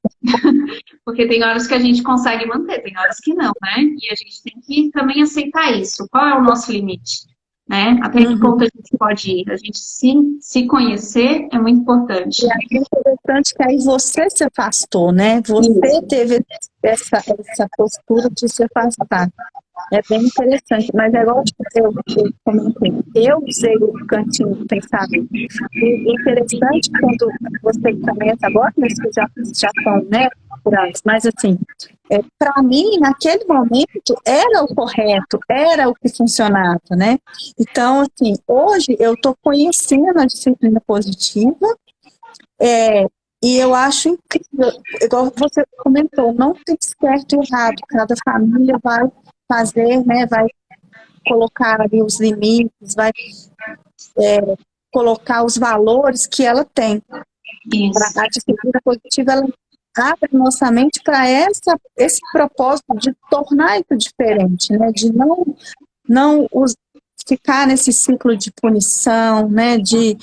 Porque tem horas que a gente consegue manter, tem horas que não, né? E a gente tem que também aceitar isso. Qual é o nosso limite? Né? Até que ponto a gente pode ir? A gente se conhecer é muito importante. E aí é interessante que aí você se afastou, né? Você teve essa postura de se afastar. É bem interessante, mas é igual eu comentei, eu usei o cantinho do pensamento. E interessante quando você começa agora, mas que já estão, né, culturais, mas assim, para mim, naquele momento, era o correto, era o que funcionava, né? Então, assim, hoje eu estou conhecendo a disciplina positiva, e eu acho incrível, igual você comentou, não tem certo e errado, cada família vai fazer, né, vai colocar ali os limites, vai colocar os valores que ela tem. A disciplina positiva, ela abre nossa mente para esse propósito de tornar isso diferente, né, de não ficar nesse ciclo de punição, né, de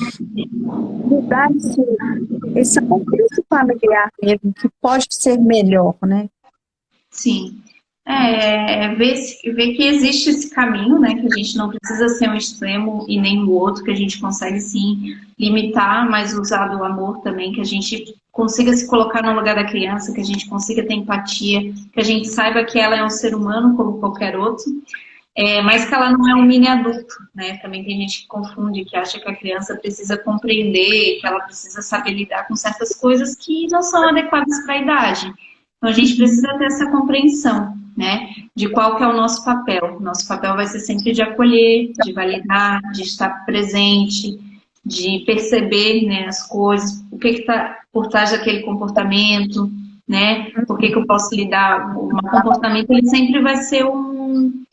mudar esse contexto familiar mesmo, que pode ser melhor, né? Sim. Ver que existe esse caminho, né? Que a gente não precisa ser um extremo e nem o outro, que a gente consegue sim limitar, mas usar do amor também, que a gente consiga se colocar no lugar da criança, que a gente consiga ter empatia, que a gente saiba que ela é um ser humano como qualquer outro, mas que ela não é um mini adulto, né? Também tem gente que confunde, que acha que a criança precisa compreender, que ela precisa saber lidar com certas coisas que não são adequadas para a idade. Então a gente precisa ter essa compreensão, né? De qual que é o nosso papel. Nosso papel vai ser sempre de acolher, de validar, de estar presente, de perceber, né, as coisas, o que está por trás daquele comportamento, né? Por que eu posso lidar? Um comportamento ele sempre vai ser um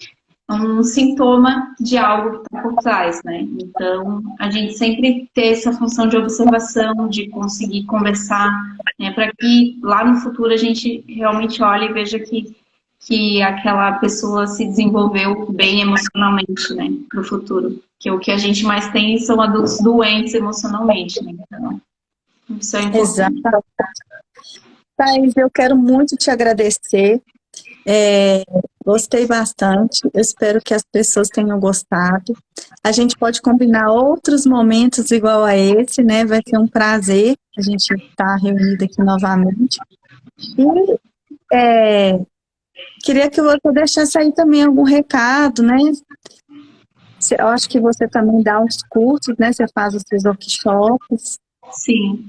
sintoma de algo que está por trás, né? Então, a gente sempre ter essa função de observação, de conseguir conversar, né? Para que lá no futuro a gente realmente olhe e veja que aquela pessoa se desenvolveu bem emocionalmente, né? Para o futuro. Que o que a gente mais tem são adultos doentes emocionalmente, né? Então, isso é importante. Exato. Thaís, eu quero muito te agradecer. Gostei bastante, eu espero que as pessoas tenham gostado. A gente pode combinar outros momentos igual a esse, né? Vai ser um prazer a gente estar reunido aqui novamente. E queria que você deixasse aí também algum recado, né? Eu acho que você também dá uns cursos, né? Você faz os seus workshops. Sim.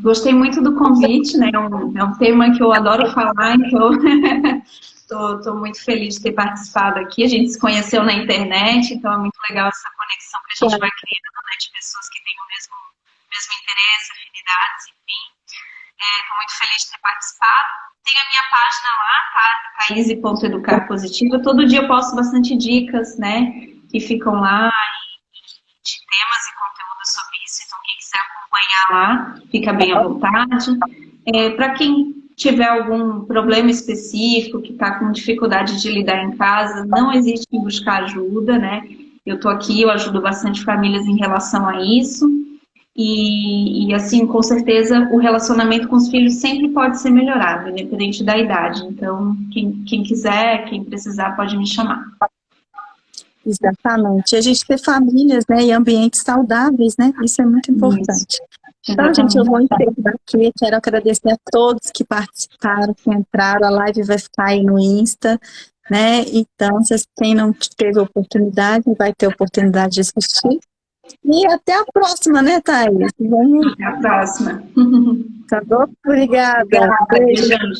Gostei muito do convite, né? É um tema que eu adoro falar, então estou muito feliz de ter participado aqui. A gente se conheceu na internet, então é muito legal essa conexão que a gente vai criando, né, de pessoas que têm o mesmo interesse, afinidades, enfim. Estou muito feliz de ter participado. Tem a minha página lá, tá? Thaís.educar positivo. Todo dia eu posto bastante dicas, né? Que ficam lá, de temas e conteúdos sobre isso. Então, quem quiser acompanhar lá, fica bem à vontade. Para quem tiver algum problema específico, que está com dificuldade de lidar em casa, não existe em buscar ajuda, né? Eu estou aqui, eu ajudo bastante famílias em relação a isso. Assim, com certeza, o relacionamento com os filhos sempre pode ser melhorado, independente da idade. Então, quem quiser, quem precisar, pode me chamar. Exatamente. A gente ter famílias, né, e ambientes saudáveis, né? Isso é muito importante. Então, gente, eu vou encerrar aqui. Quero agradecer a todos que participaram, que entraram. A live vai ficar aí no Insta, né? Então, se quem não teve oportunidade, vai ter oportunidade de assistir. E até a próxima, né, Thaís? Vamos... Até a próxima. Tá bom? Obrigada. Obrigada. Beijo. Beijo.